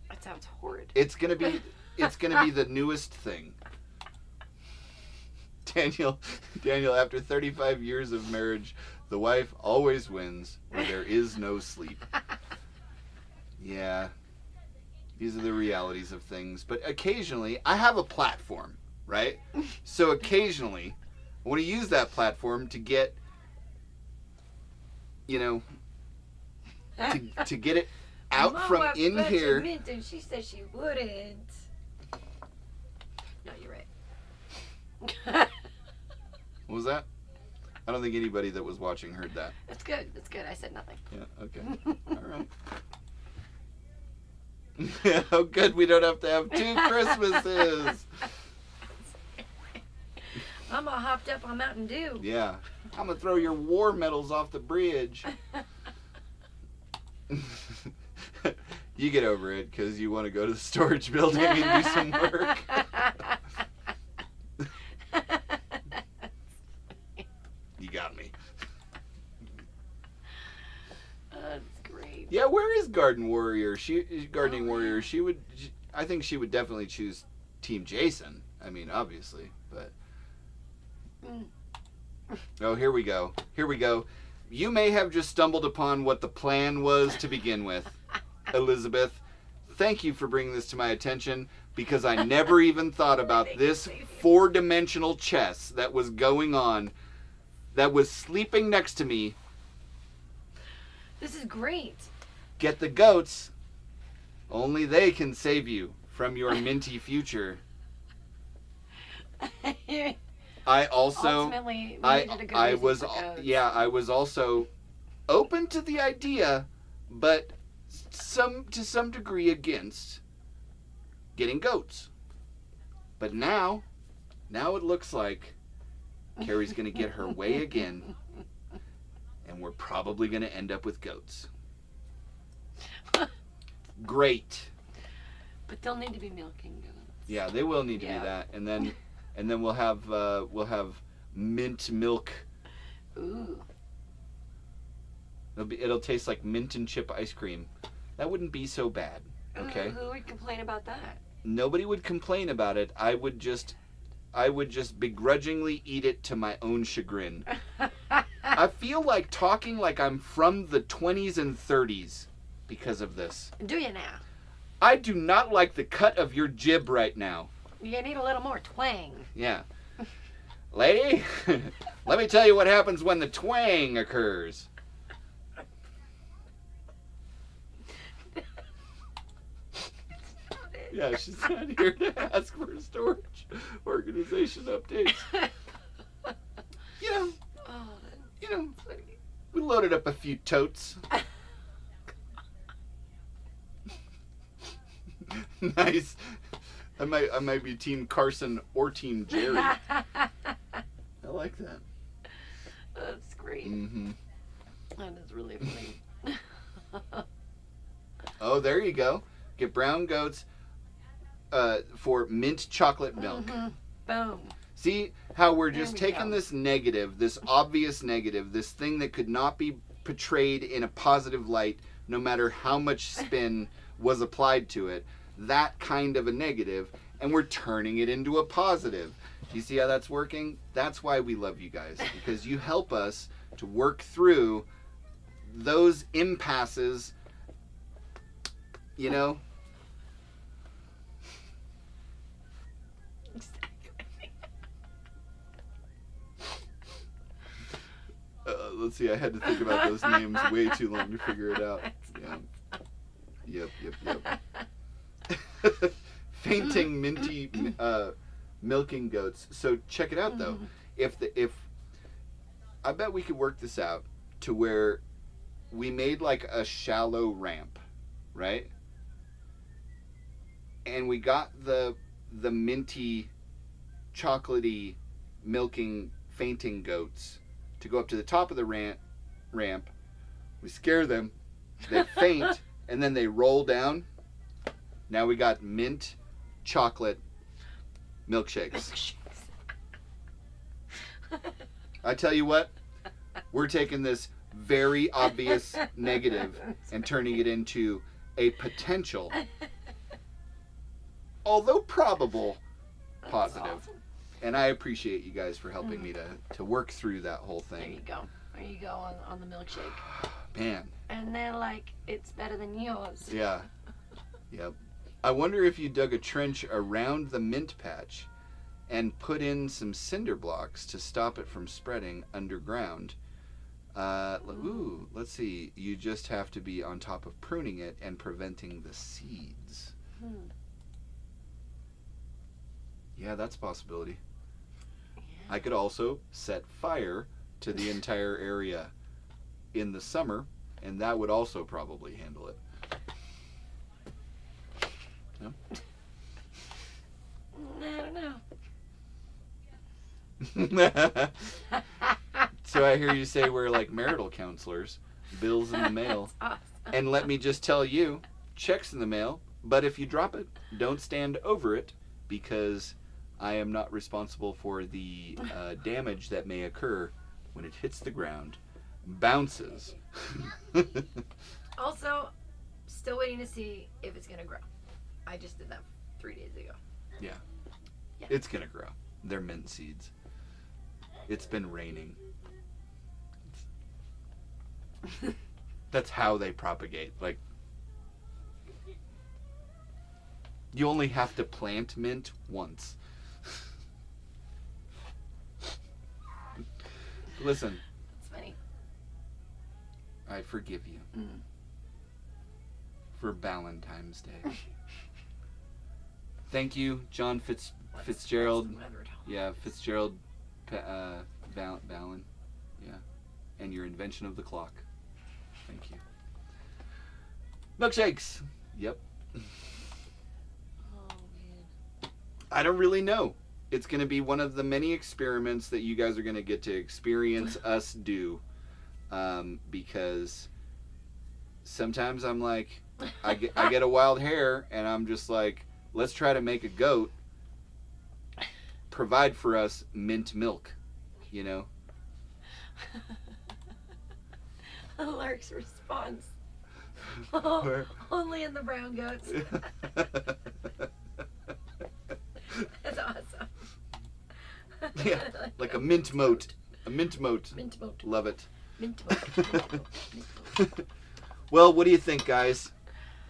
That sounds horrid. It's gonna be the newest thing. Daniel, after 35 years of marriage, the wife always wins where there is no sleep. Yeah. These are the realities of things. But occasionally, I have a platform, right? So occasionally, I want to use that platform to get, to get it out My from wife in bet here. you meant to. She said she wouldn't. No, you're right. What was that? I don't think anybody that was watching heard that. That's good. That's good. I said nothing. Yeah, okay. All right. Oh, good. We don't have to have 2 Christmases. I'm all hopped up on Mountain Dew. Yeah. I'm going to throw your war medals off the bridge. You get over it because you want to go to the storage building and do some work. You got me. That's great. Yeah, where is Gardening Warrior? I think she would definitely choose Team Jason. I mean, obviously, but. Oh, here we go. You may have just stumbled upon what the plan was to begin with, Elizabeth. Thank you for bringing this to my attention, because I never even thought about this 4-dimensional chess that was going on, that was sleeping next to me. This is great. Get the goats. Only they can save you from your minty future. I also, Ultimately, we I needed a good I reason was for goats. I was also open to the idea, but to some degree against getting goats. But now it looks like Carrie's gonna get her way again, and we're probably gonna end up with goats. Great. But they'll need to be milking goats. Yeah, they will need to be that, and then we'll have mint milk. Ooh. It'll taste like mint and chip ice cream. That wouldn't be so bad. Okay. Who would complain about that? Nobody would complain about it. I would just begrudgingly eat it to my own chagrin. I feel like talking like I'm from the 20s and 30s because of this. Do you now? I do not like the cut of your jib right now. You need a little more twang. Yeah. Lady, let me tell you what happens when the twang occurs. Yeah, she's not here to ask for storage organization updates. You know, we loaded up a few totes. Nice. I might be Team Carson or Team Jerry. I like that. That's great. Mm-hmm. That is really funny. Oh, there you go. Get brown goats for mint chocolate milk. Mm-hmm. Boom. See how we're just There we taking go. this negative, this obvious negative, this thing that could not be portrayed in a positive light, no matter how much spin was applied to it, that kind of a negative, and we're turning it into a positive. Do you see how that's working? That's why we love you guys, because you help us to work through those impasses, you know? Let's see, I had to think about those names way too long to figure it out. Yeah. Yep. Fainting, minty, milking goats. So check it out though. If I bet we could work this out to where we made like a shallow ramp, right? And we got the minty, chocolatey, milking, fainting goats to go up to the top of the ramp. We scare them, they faint, and then they roll down. Now we got mint chocolate milkshakes. I tell you what, we're taking this very obvious negative and turning it into a potential, although probable, positive. Awesome. And I appreciate you guys for helping me to work through that whole thing. There you go on the milkshake. Man. And they're like, it's better than yours. Yeah. Yep. I wonder if you dug a trench around the mint patch and put in some cinder blocks to stop it from spreading underground. Let's see. You just have to be on top of pruning it and preventing the seeds. Yeah, that's a possibility. I could also set fire to the entire area in the summer, and that would also probably handle it. No? I don't know. So I hear you say we're like marital counselors. Bills in the mail. That's awesome. And let me just tell you, checks in the mail, but if you drop it, don't stand over it, because I am not responsible for the damage that may occur when it hits the ground, bounces. Also, still waiting to see if it's going to grow. I just did that 3 days ago. Yeah. Yeah. It's going to grow. They're mint seeds. It's been raining. That's how they propagate. Like, you only have to plant mint once. Listen, It's funny. I forgive you Mm. for Valentine's Day. Thank you, John Fitzgerald. What's the weather talk? Yeah, Fitzgerald Valen. Yeah. And your invention of the clock. Thank you. Milkshakes. Yep. Oh, man. I don't really know. It's going to be one of the many experiments that you guys are going to get to experience us do. Because sometimes I'm like, I get a wild hair and I'm just like, let's try to make a goat provide for us mint milk, you know? Lark's response. Where? Only in the brown goats. That's awesome. Yeah, like a mint moat. A mint moat. Mint moat. Love it. Mint moat. Mint moat. Mint moat. Well, what do you think, guys?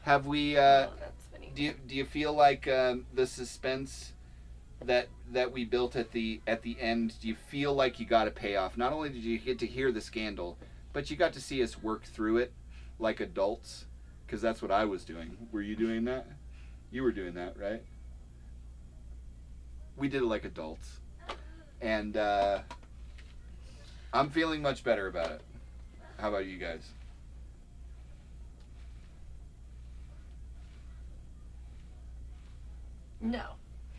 Have we? Oh, that's funny. Do you feel like the suspense that we built at the end? Do you feel like you got a payoff? Not only did you get to hear the scandal, but you got to see us work through it like adults, because that's what I was doing. Were you doing that? You were doing that, right? We did it like adults, and I'm feeling much better about it. How about you guys? No.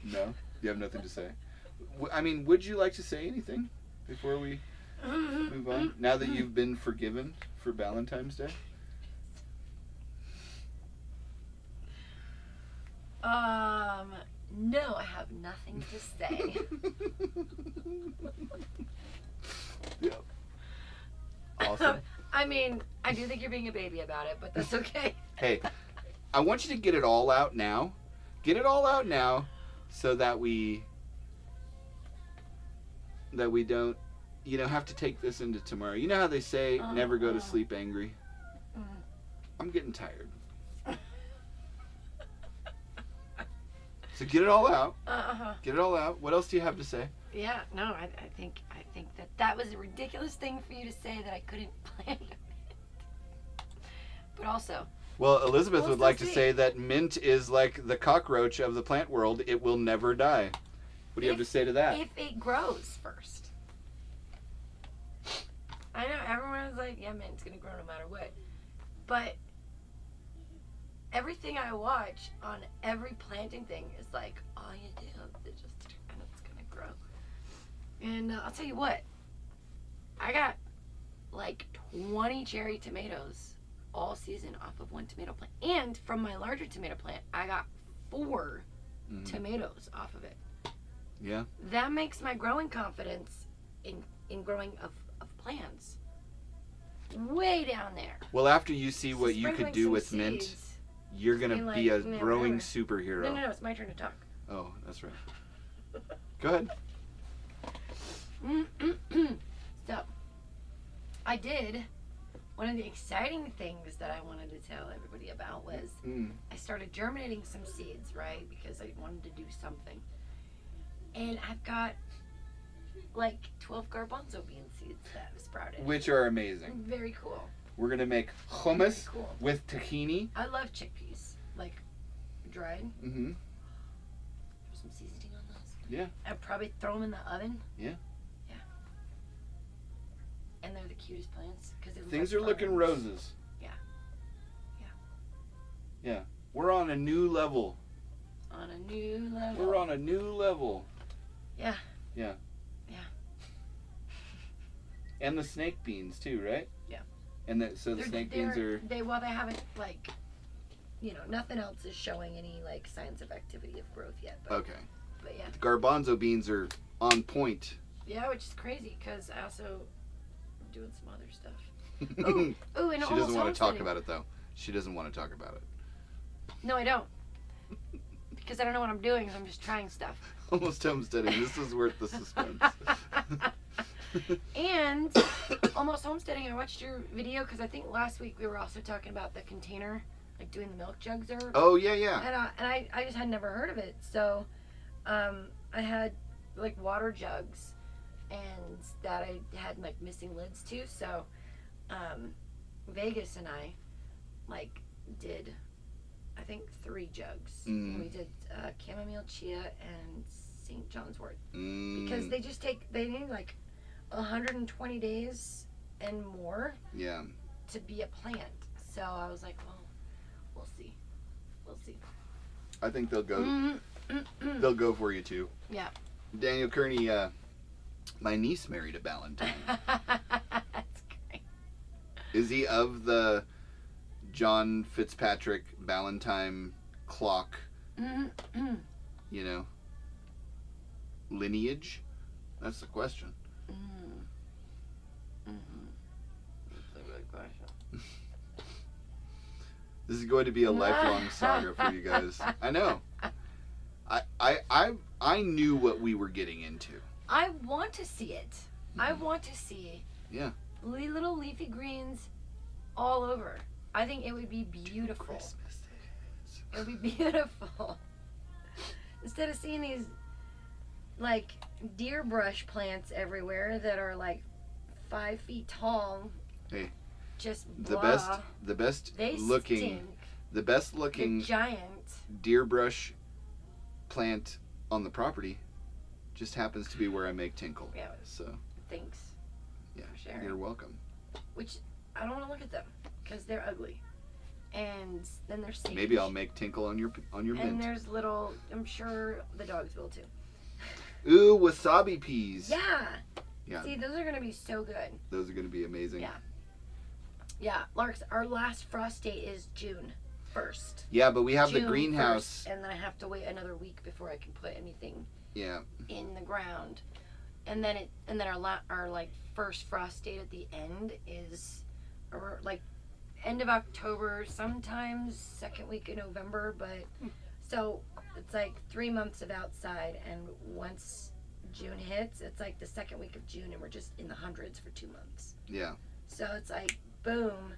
No? You have nothing to say? I mean, would you like to say anything before we move on? Now that you've been forgiven for Valentine's Day? No, I have nothing to say. Yeah. Awesome. I mean, I do think you're being a baby about it, but that's okay. Hey, I want you to get it all out now. Get it all out now so that we don't, have to take this into tomorrow. You know how they say never go to sleep angry? I'm getting tired. So get it all out. Get it all out. What else do you have to say? Yeah, no, I think that was a ridiculous thing for you to say that I couldn't plan it. But also, Well, Elizabeth We'll would like to still see. say that mint is like the cockroach of the plant world. It will never die. What do you have to say to that? if it grows first. I know everyone's like, yeah, man, it's gonna grow no matter what. But everything I watch on every planting thing is like, all you do is just, and it's gonna grow. And I'll tell you what, I got like 20 cherry tomatoes all season off of one tomato plant. And from my larger tomato plant, I got 4 tomatoes off of it. Yeah. That makes my growing confidence in growing of plants way down there. Well, after you see So what you could sprinkling do some with mint, seeds- you're going be to like, be a yeah, growing whatever. superhero. No, it's my turn to talk. Oh, that's right. Go ahead. So, I did. One of the exciting things that I wanted to tell everybody about was I started germinating some seeds, right? Because I wanted to do something. And I've got like 12 garbanzo bean seeds that have sprouted. Which are amazing. Very cool. We're going to make hummus Very cool. with tahini. I love chickpeas, like dried. Mm-hmm. Put some seasoning on those. Yeah. I'd probably throw them in the oven. Yeah. Yeah. And they're the cutest plants because Things are looking roses. Yeah. Yeah. Yeah. We're on a new level. On a new level. We're on a new level. Yeah. Yeah. Yeah. And the snake beans too, right? Yeah. And so the snake beans are. They haven't like, nothing else is showing any like signs of activity of growth yet. But, Okay. But yeah. The garbanzo beans are on point. Yeah, which is crazy because I also am doing some other stuff. Ooh, and She doesn't want to talk about it though. She doesn't want to talk about it. No, I don't. Because I don't know what I'm doing, so I'm just trying stuff. Almost homesteading. This is worth the suspense. And almost homesteading, I watched your video because I think last week we were also talking about the container, like doing the milk jugs or. Oh yeah, yeah. And I just had never heard of it, so I had like water jugs, and that I had like missing lids to. So Vegas and I like did, I think 3 jugs. And we did chamomile, chia, and St. John's wort because they just they need like 120 days and more to be a plant. So I was like, well, we'll see. I think they'll go. They'll go for you too. Yeah. Daniel Kearney, my niece married a Valentine. That's great. Is he of the John Fitzpatrick Valentine clock? Lineage? That's the question. That's a good question. This is going to be a lifelong saga for you guys. I know. I knew what we were getting into. I want to see it. I want to see little leafy greens all over. I think it would be beautiful. Christmas It would be beautiful. Instead of seeing these like deer brush plants everywhere that are like 5 feet tall. Hey, just the blah. best They looking stink. the best looking The giant. deer brush plant on the property just happens to be where I make tinkle. Yeah. So Thanks. yeah, For sharing. you're welcome. Which I don't want to look at them because they're ugly. And then there's sage. Maybe I'll make tinkle on your And mint. there's little, I'm sure the dogs will too. Ooh, wasabi peas. Yeah. Yeah. See, those are going to be so good. Those are going to be amazing. Yeah. Yeah, Larks, our last frost date is June 1st. Yeah, but we have June the greenhouse. 1st, and then I have to wait another week before I can put anything Yeah. in the ground. And then our like first frost date at the end is like end of October, sometimes second week of November, but so it's like 3 months of outside, and once June hits, it's like the second week of June, and we're just in the hundreds for 2 months. Yeah. So it's like boom,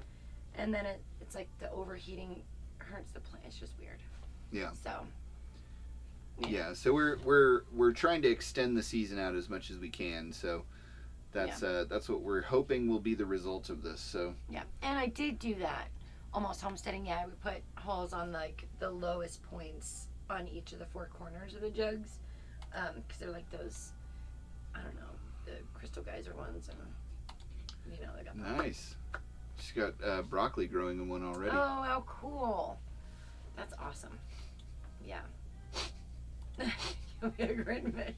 and then it's like the overheating hurts the plant. It's just weird. Yeah. So Yeah. So we're trying to extend the season out as much as we can. So that's what we're hoping will be the result of this. So yeah, and I did do that. Almost homesteading. Yeah, we put holes on like the lowest points on each of the 4 corners of the jugs, because they're like those, I don't know, the crystal geyser ones, and they got nice. She's got broccoli growing in one already. Oh, how cool! That's awesome. Yeah. You'll be a great man.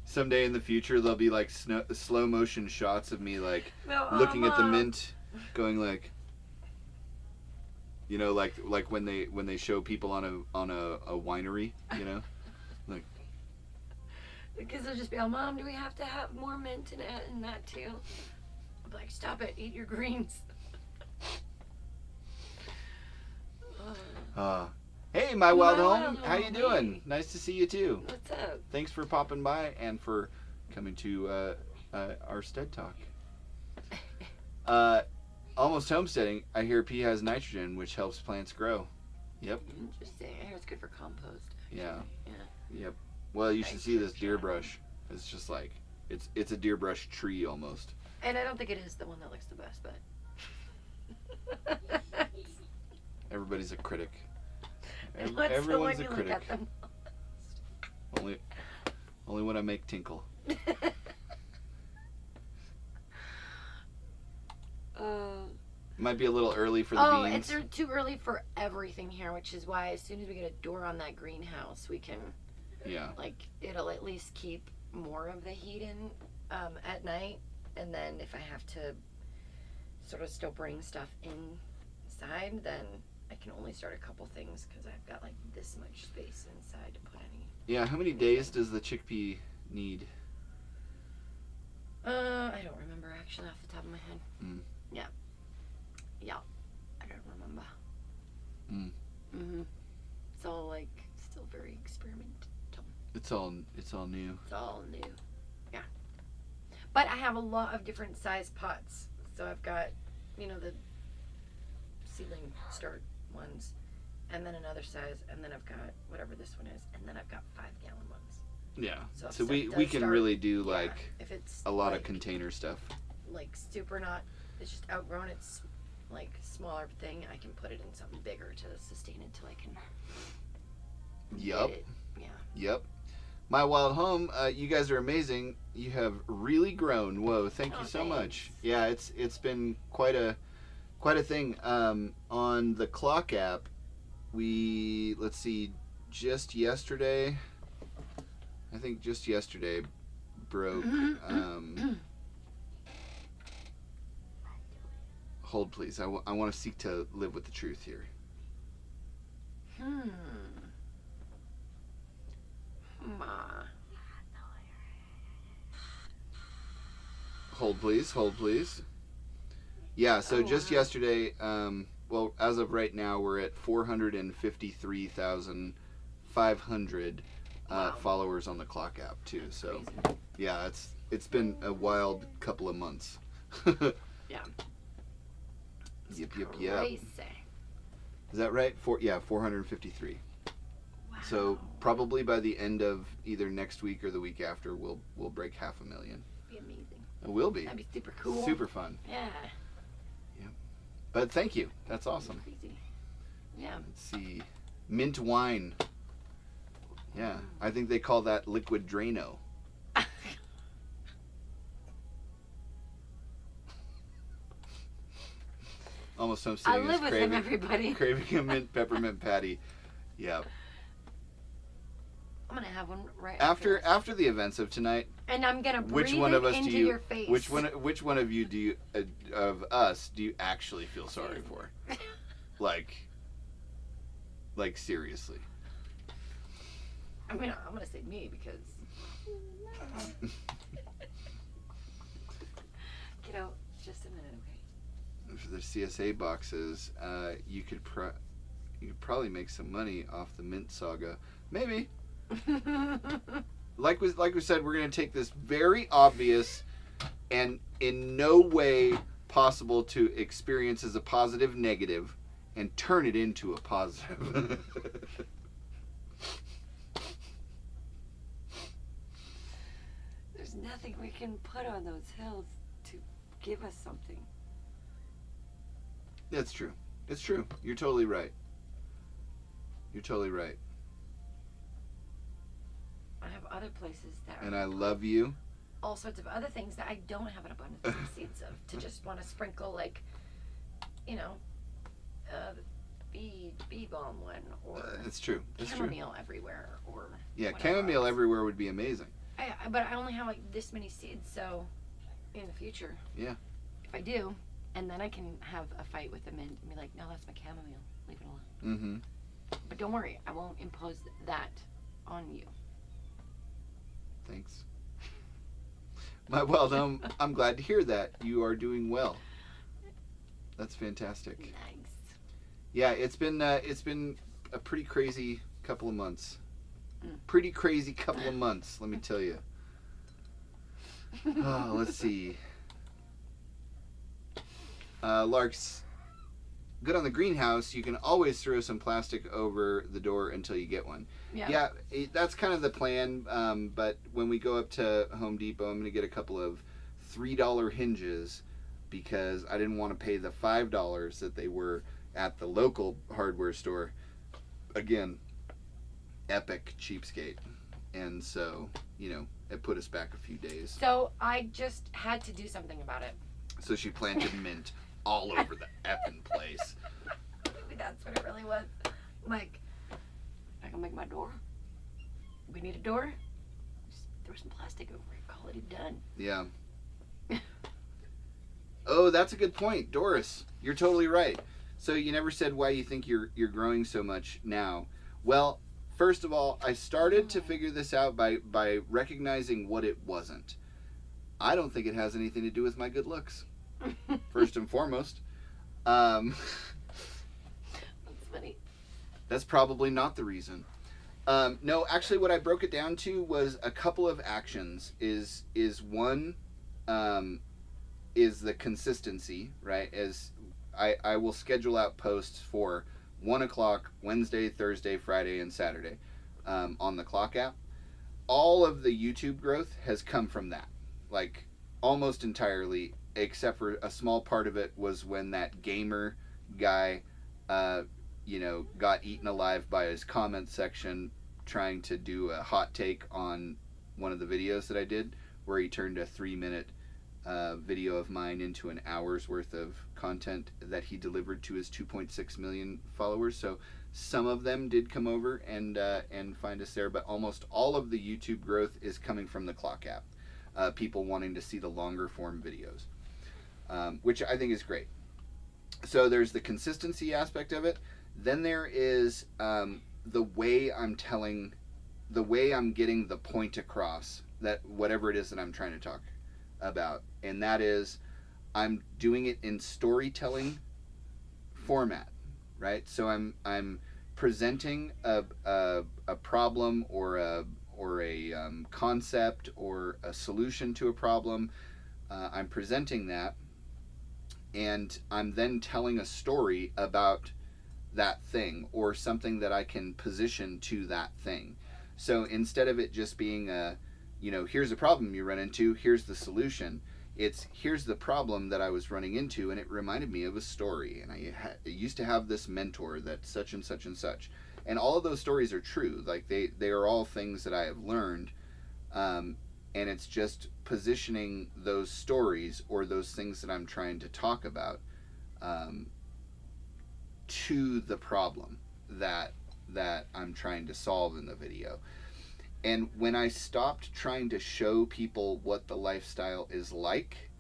Someday in the future, there'll be like slow motion shots of me like No, looking at the Mom. mint, going like, like when they show people on a winery, like. The kids will just be like, Mom, do we have to have more mint in that too? I'm like, stop it, eat your greens. Hey, my wild wild home, how you home, doing? hey. Nice to see you too. What's up? Thanks for popping by and for coming to our sTEaD talk. Almost homesteading. I hear pea has nitrogen, which helps plants grow. Yep. Interesting. I hear it's good for compost. Actually. Yeah. Yeah. Yep. Well, you should see this deer brush. It's just like it's a deer brush tree almost. And I don't think it is the one that looks the best, but Everybody's a critic. What's the one Everyone's a you look critic. at the Only when I make tinkle. Might be a little early for the beans. It's too early for everything here, which is why as soon as we get a door on that greenhouse, we can, Yeah. like, it'll at least keep more of the heat in at night. And then if I have to sort of still bring stuff inside, then I can only start a couple things because I've got like this much space inside to put any. Yeah. How many days does the chickpea need? I don't remember actually off the top of my head. Mm. Yeah, I don't remember. Mm. It's all like still very experimental. It's all new. It's all new. Yeah. But I have a lot of different size pots. So I've got, the seedling start ones, and then another size, and then I've got whatever this one is, and then I've got 5-gallon ones. Yeah. So if So stuff we does can start- really do yeah, like if it's a lot like, of container stuff. like super not, it's just outgrown, it's like smaller thing, I can put it in something bigger to sustain it till I can Yup. get it. Yeah. Yep. My wild home, you guys are amazing. You have really grown. Whoa, thank you so much. Thanks. Yeah, it's been quite a thing. On the clock app, let's see, just yesterday, I think just yesterday broke hold please. I want to seek to live with the truth here. Hold please. Yeah, so just yesterday, well, as of right now, we're at 453,500 followers on the clock app too. So, yeah, it's been a wild couple of months. Yeah. Yep. Crazy. Is that right? 453. Wow. So probably by the end of either next week or the week after, we'll break 500,000. Be amazing. It will be. That'd be super cool. Super fun. Yeah. But thank you. That's awesome. Crazy. Yeah. Let's see. Mint wine. Yeah. I think they call that liquid Drano. Almost I homesteading is live with him, everybody. craving a mint peppermint patty. Yeah. I'm gonna have one right After the events of tonight, and I'm gonna breathe which one of us into do you? your face. Which one of you do you of us do you actually feel sorry for? Like seriously. I mean, I'm gonna say me because. Get out just a minute, okay? For the CSA boxes, you could probably make some money off the mint saga. Maybe. Like we said, we're gonna take this very obvious and in no way possible to experience as a positive negative and turn it into a positive. There's nothing we can put on those hills to give us something. That's true. It's true. You're totally right. You're totally right. I have other places that And are I love you. all sorts of other things that I don't have an abundance of seeds of to just want to sprinkle, like, you know, bee balm one or It's true. It's true. chamomile everywhere or Yeah, whatever chamomile else. everywhere would be amazing. But I only have like this many seeds, so in the future, Yeah. if I do, and then I can have a fight with them and be like, no, that's my chamomile, leave it alone. Mm-hmm. But don't worry, I won't impose that on you. Thanks. Well, I'm glad to hear that. You are doing well. That's fantastic. Thanks. Yeah, it's been a pretty crazy couple of months. Mm. Pretty crazy couple of months, let me tell you. Oh, let's see. Lark's good on the greenhouse. You can always throw some plastic over the door until you get one. Yeah, that's kind of the plan. But when we go up to Home Depot, I'm going to get a couple of $3 hinges because I didn't want to pay the $5 that they were at the local hardware store. Again, epic cheapskate. And so, it put us back a few days. So I just had to do something about it. So she planted mint all over the effing place. Maybe that's what it really was. Like, I can make my door. We need a door. Just throw some plastic over it. Call it done. Yeah. Oh, that's a good point, Doris. You're totally right. So you never said why you think you're growing so much now. Well, first of all, I started to figure this out by recognizing what it wasn't. I don't think it has anything to do with my good looks. First and foremost. That's funny. That's probably not the reason. No, actually what I broke it down to was a couple of actions. Is one, is the consistency, right? As I will schedule out posts for 1 o'clock Wednesday, Thursday, Friday, and Saturday on the Clock app. All of the YouTube growth has come from that. Like, almost entirely, except for a small part of it was when that gamer guy, got eaten alive by his comment section trying to do a hot take on one of the videos that I did, where he turned a 3-minute video of mine into an hour's worth of content that he delivered to his 2.6 million followers. So some of them did come over and find us there, but almost all of the YouTube growth is coming from the Clock app. People wanting to see the longer form videos, which I think is great. So there's the consistency aspect of it. Then there is the way I'm getting the point across, that whatever it is that I'm trying to talk about, and that is I'm doing it in storytelling format, right? So I'm presenting a problem or a concept or a solution to a problem. I'm presenting that, and I'm then telling a story about that thing or something that I can position to that thing. So instead of it just being here's a problem you run into, here's the solution, it's here's the problem that I was running into, and it reminded me of a story, and I used to have this mentor that's such and such and such. And all of those stories are true. Like they are all things that I have learned, and it's just positioning those stories or those things that I'm trying to talk about to the problem that I'm trying to solve in the video. And when I stopped trying to show people what the lifestyle is like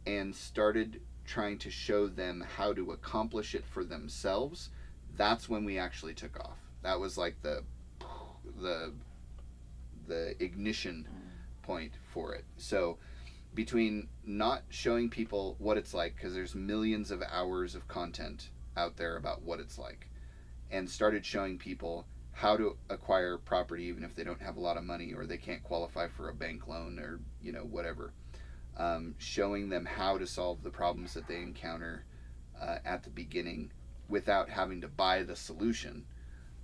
and started trying to show them how to accomplish it for themselves, that's when we actually took off. That was like the ignition point for it. So between not showing people what it's like, because there's millions of hours of content out there about what it's like, and started showing people how to acquire property even if they don't have a lot of money or they can't qualify for a bank loan or whatever, showing them how to solve the problems that they encounter at the beginning without having to buy the solution,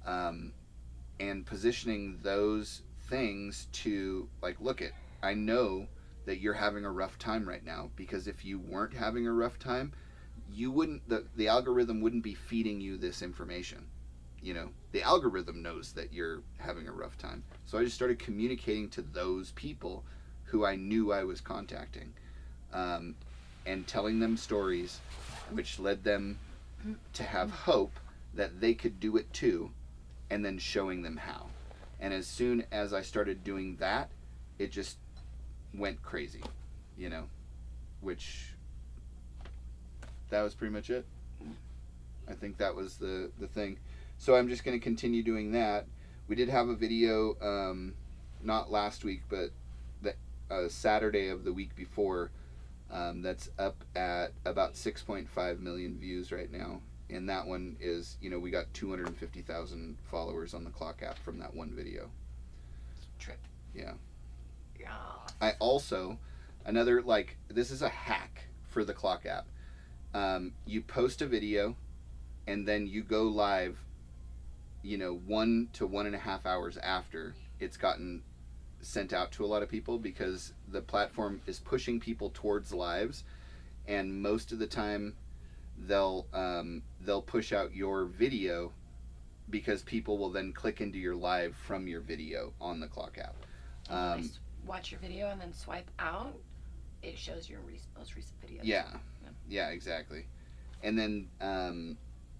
and positioning those things to like, look it, I know that you're having a rough time right now, because if you weren't having a rough time, you wouldn't, the algorithm wouldn't be feeding you this information. The algorithm knows that you're having a rough time. So I just started communicating to those people who I knew I was contacting, and telling them stories which led them to have hope that they could do it too, and then showing them how. And as soon as I started doing that, it just went crazy, which that was pretty much it. I think that was the thing. So I'm just going to continue doing that. We did have a video, not last week, but Saturday of the week before, that's up at about 6.5 million views right now. And that one is, we got 250,000 followers on the Clock app from that one video. Trip. Yeah. Yeah. I also, this is a hack for the Clock app. You post a video and then you go live, 1 to 1.5 hours after it's gotten sent out to a lot of people, because the platform is pushing people towards lives, and most of the time they'll push out your video because people will then click into your live from your video on the Clock app. Watch your video and then swipe out, it shows your most recent videos. Yeah, exactly. And then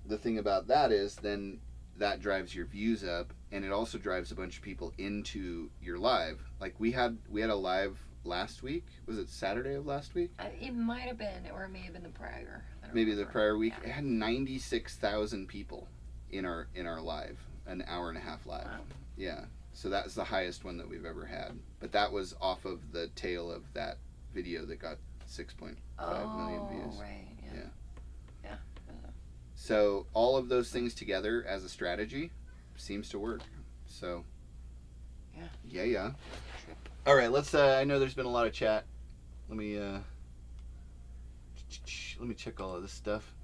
the thing about that is then that drives your views up, and it also drives a bunch of people into your live. Like we had a live last week. Was it Saturday of last week? It might have been, or it may have been the prior. Maybe the prior week. Yeah. It had 96,000 people in our live, an hour and a half live. Wow. Yeah. So that's the highest one that we've ever had. But that was off of the tail of that video that got 6.5 million views. Right. Yeah. So all of those things together as a strategy seems to work. So yeah. All right, let's I know there's been a lot of chat. Let me check all of this stuff.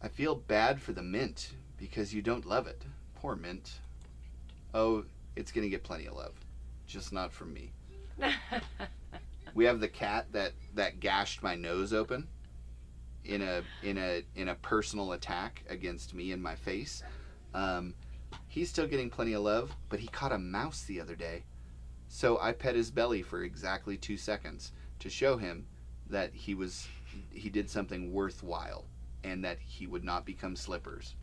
I feel bad for the mint because you don't love it. Poor mint. Oh, it's going to get plenty of love. Just not from me. We have the cat that gashed my nose open in a personal attack against me and my face. He's still getting plenty of love, but he caught a mouse the other day. So I pet his belly for exactly 2 seconds to show him that he did something worthwhile and that he would not become slippers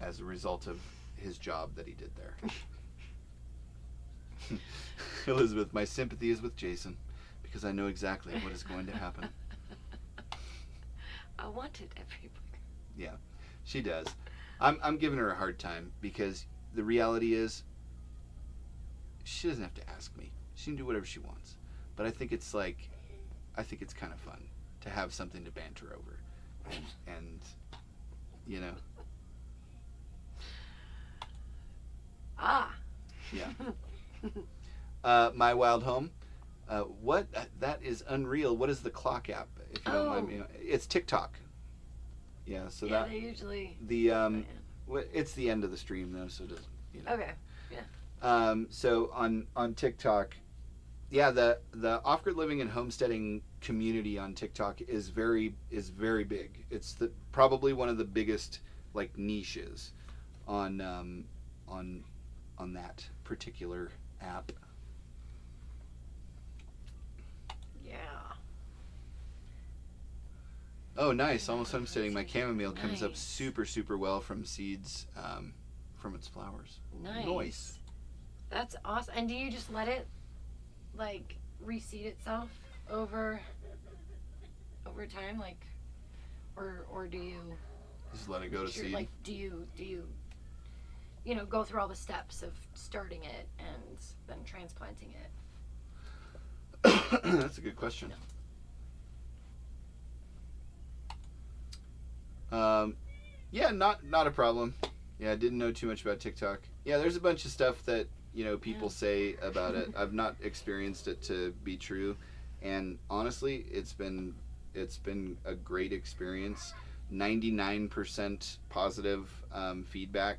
as a result of his job that he did there. Elizabeth, my sympathy is with Jason because I know exactly what is going to happen. I want it everywhere. Yeah, she does. I'm giving her a hard time because the reality is she doesn't have to ask me. She can do whatever she wants. But I think it's kind of fun to have something to banter over. And Yeah. My Wild Home. What? That is unreal. What is the Clock app? If you don't mind me. It's TikTok. Yeah. So that. They usually. It's the end of the stream though, so it doesn't. Okay. Yeah. So on TikTok, yeah, the off-grid living and homesteading community on TikTok is very big. It's probably one of the biggest niches on that particular app. Yeah. Oh, nice. Almost homesteading. My chamomile comes up Nice. super, super well from seeds, from its flowers. Nice. That's awesome. And do you just let it like reseed itself over time, like, or do you Just let it go to seed. like do you go through all the steps of starting it and then transplanting it? That's a good question. Yeah, not a problem. Yeah, I didn't know too much about TikTok. Yeah, there's a bunch of stuff that people say about it. I've not experienced it to be true, and honestly, it's been a great experience. 99% positive feedback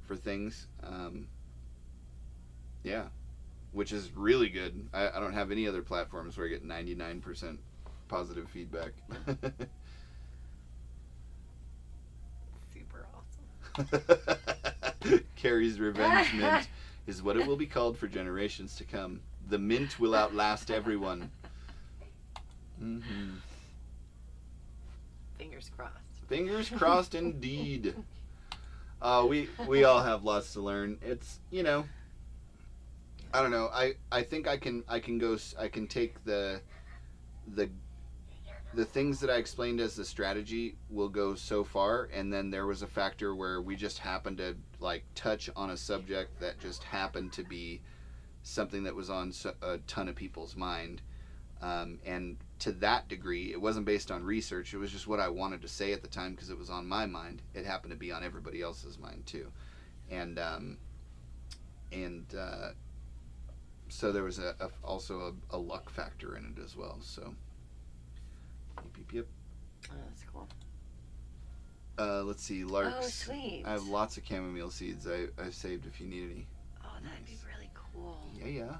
for things. Yeah, which is really good. I don't have any other platforms where I get 99% positive feedback. Super awesome. Carrie's Revenge Mint is what it will be called for generations to come. The mint will outlast everyone. Mm-hmm. Fingers crossed. Fingers crossed indeed. We all have lots to learn. It's, I don't know. I think I can take the things that I explained as the strategy will go so far, and then there was a factor where we just happened to like touch on a subject that just happened to be something that was on a ton of people's mind, and to that degree, it wasn't based on research. It was just what I wanted to say at the time because it was on my mind. It happened to be on everybody else's mind too, and so there was also a luck factor in it as well. So. Yep. Oh, that's cool. Let's see, larks. Oh, sweet. I have lots of chamomile seeds. I've saved if you need any. Oh, that'd be really cool. Yeah.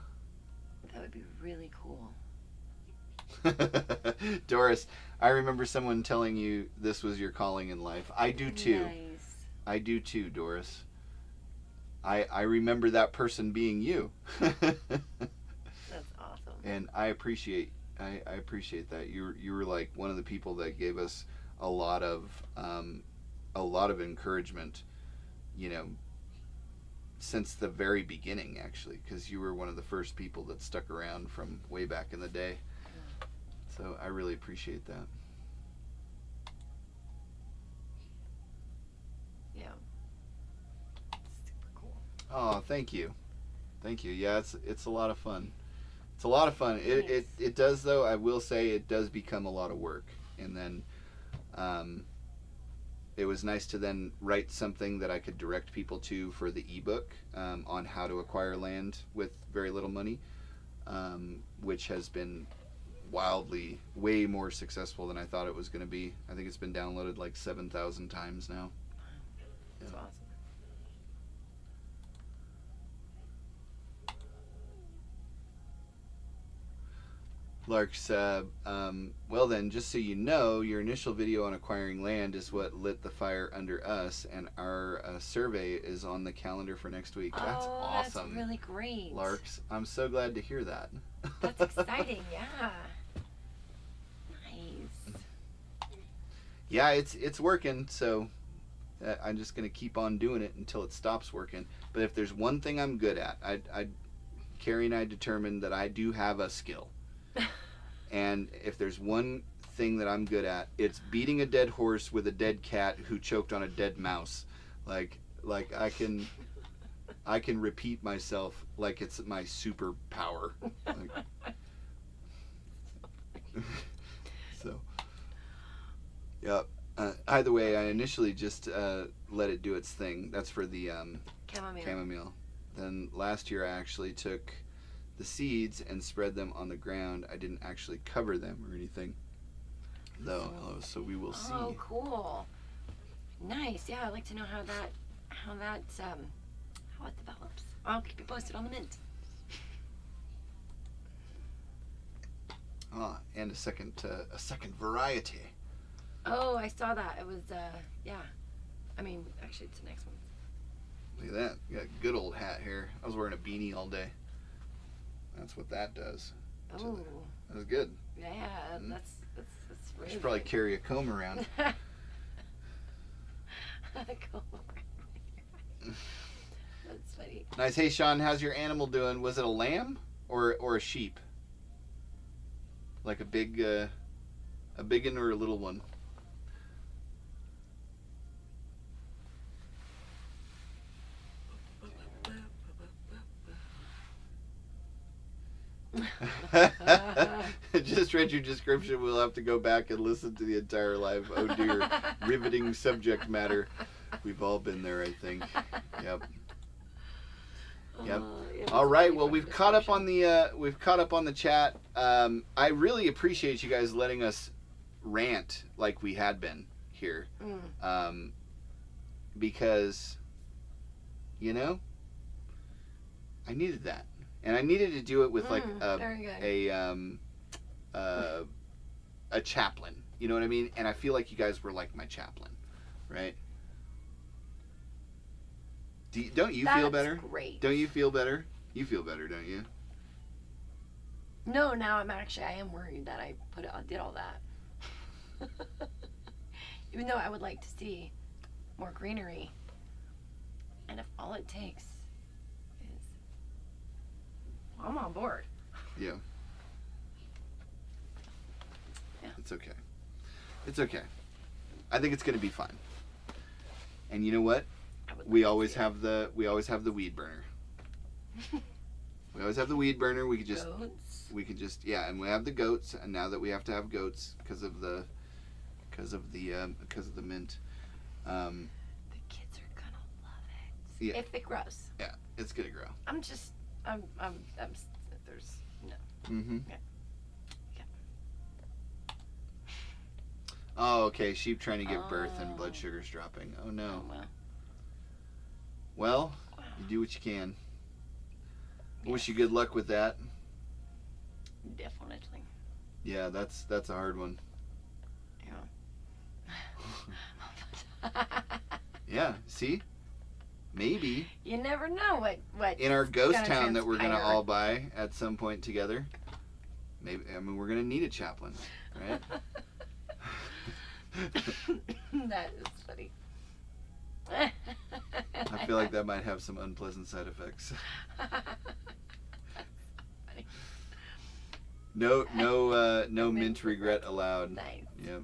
That would be really cool. Doris, I remember someone telling you this was your calling in life. I do too. Nice. I do too, Doris. I remember that person being you. That's awesome. And I appreciate that. You were like one of the people that gave us a lot of encouragement, since the very beginning, actually, because you were one of the first people that stuck around from way back in the day. So I really appreciate that. Yeah. Super cool. Oh, thank you. Yeah, it's a lot of fun. It's a lot of fun. It does, though. I will say it does become a lot of work, and then it was nice to then write something that I could direct people to for the ebook on how to acquire land with very little money, which has been wildly way more successful than I thought it was going to be. I think it's been downloaded like 7,000 times now. That's awesome. Larks, well then, just so you know, your initial video on acquiring land is what lit the fire under us, and our survey is on the calendar for next week. That's awesome. That's really great. Larks, I'm so glad to hear that. That's exciting, yeah. Nice. Yeah, it's working, so I'm just going to keep on doing it until it stops working. But if there's one thing I'm good at, Carrie and I determined that I do have a skill. And if there's one thing that I'm good at, it's beating a dead horse with a dead cat who choked on a dead mouse. Like I can repeat myself like it's my superpower. So, yeah. Either way, I initially just let it do its thing. That's for the chamomile. Then last year I actually took the seeds and spread them on the ground. I didn't actually cover them or anything, though. So we will see. Oh, cool. Nice. Yeah, I'd like to know how it develops. I'll keep you posted on the mint. And a second variety. Oh, I saw that. It was yeah. I mean, actually, it's the next one. Look at that. You got a good old hat here. I was wearing a beanie all day. That's what that does. Oh. That was good. Yeah, that's I really should probably good. carry a comb around. That's funny. Nice. Hey, Sean, how's your animal doing? Was it a lamb or a sheep? Like a big one or a little one? Just read your description. We'll have to go back and listen to the entire live. Oh dear, riveting subject matter. We've all been there, I think. Yep. Yep. All right. Well, we've caught up on the chat. I really appreciate you guys letting us rant like we had been here, because I needed that, and I needed to do it with like a chaplain. You know what I mean? And I feel like you guys were like my chaplain, right? Don't you feel better? Great. Don't you feel better? You feel better, don't you? No, now I am worried that I did all that. Even though I would like to see more greenery. And if all it takes is, I'm on board. Yeah. Yeah. It's okay. It's okay. I think it's going to be fun. And you know what? We always have the weed burner. We always have the weed burner. We could just and we have the goats, and now that we have to have goats because of the mint. The kids are gonna love it. Yeah. If it grows. Yeah, it's gonna grow. There's no. Mm-hmm. Yeah. Oh, okay. Sheep trying to give birth and blood sugar's dropping. Oh no. Oh, well. Well, you do what you can. I wish you good luck with that. Definitely. Yeah, that's a hard one. Yeah. Yeah, see? Maybe. You never know what In our ghost gonna town that we're going to transpire. all buy at some point together. Maybe, I mean, we're going to need a chaplain, right? That is funny. I feel like that might have some unpleasant side effects. Funny. No mint regret allowed. Nice. Yep.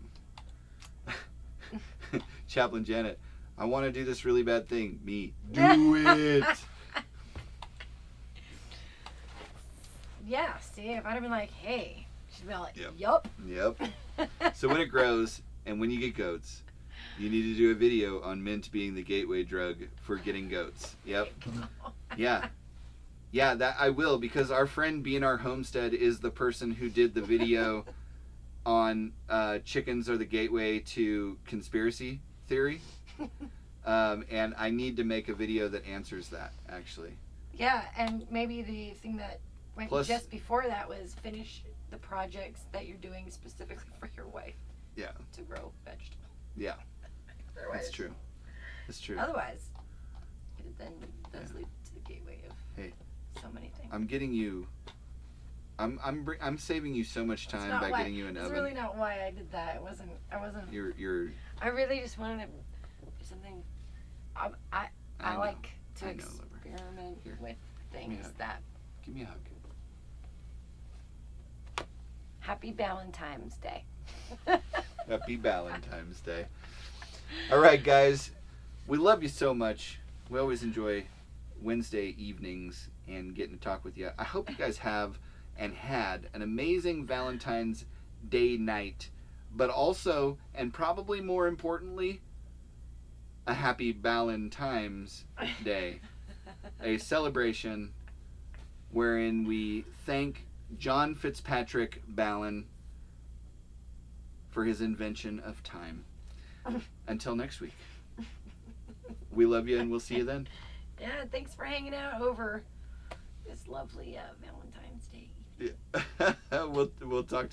Chaplain Janet, I want to do this really bad thing. Me. Do it. Yeah, see, if I'd have been like, hey, she'd be like, Yep. yup. Yep. So when it grows and when you get goats, you need to do a video on mint being the gateway drug for getting goats. Yep. Yeah. Yeah, that I will, because our friend B&R Homestead is the person who did the video on chickens are the gateway to conspiracy theory. And I need to make a video that answers that, actually. Yeah, and maybe the thing that went Plus- just before that was finish the projects that you're doing specifically for your wife Yeah. to grow vegetables. Yeah. Otherwise- That's true. That's true. Otherwise, it then does lead to the gateway of Hey. so many things. I'm getting you. I'm saving you so much That's time not by why- getting you an That's oven. really not why I did that. I wasn't. You're. I really just wanted to do something. I know. like to I know, lover. experiment Here. with me a things hug. that. Give me a hug. Happy Valentine's Day. Happy Valentine's Day. All right, guys. We love you so much. We always enjoy Wednesday evenings and getting to talk with you. I hope you guys have and had an amazing Valentine's Day night, but also, and probably more importantly, a happy Valentine's Day. A celebration wherein we thank John Fitzpatrick Ballin for his invention of time. Until next week. We love you and we'll see you then. Yeah, thanks for hanging out over this lovely Valentine's Day. Yeah. We'll talk to you.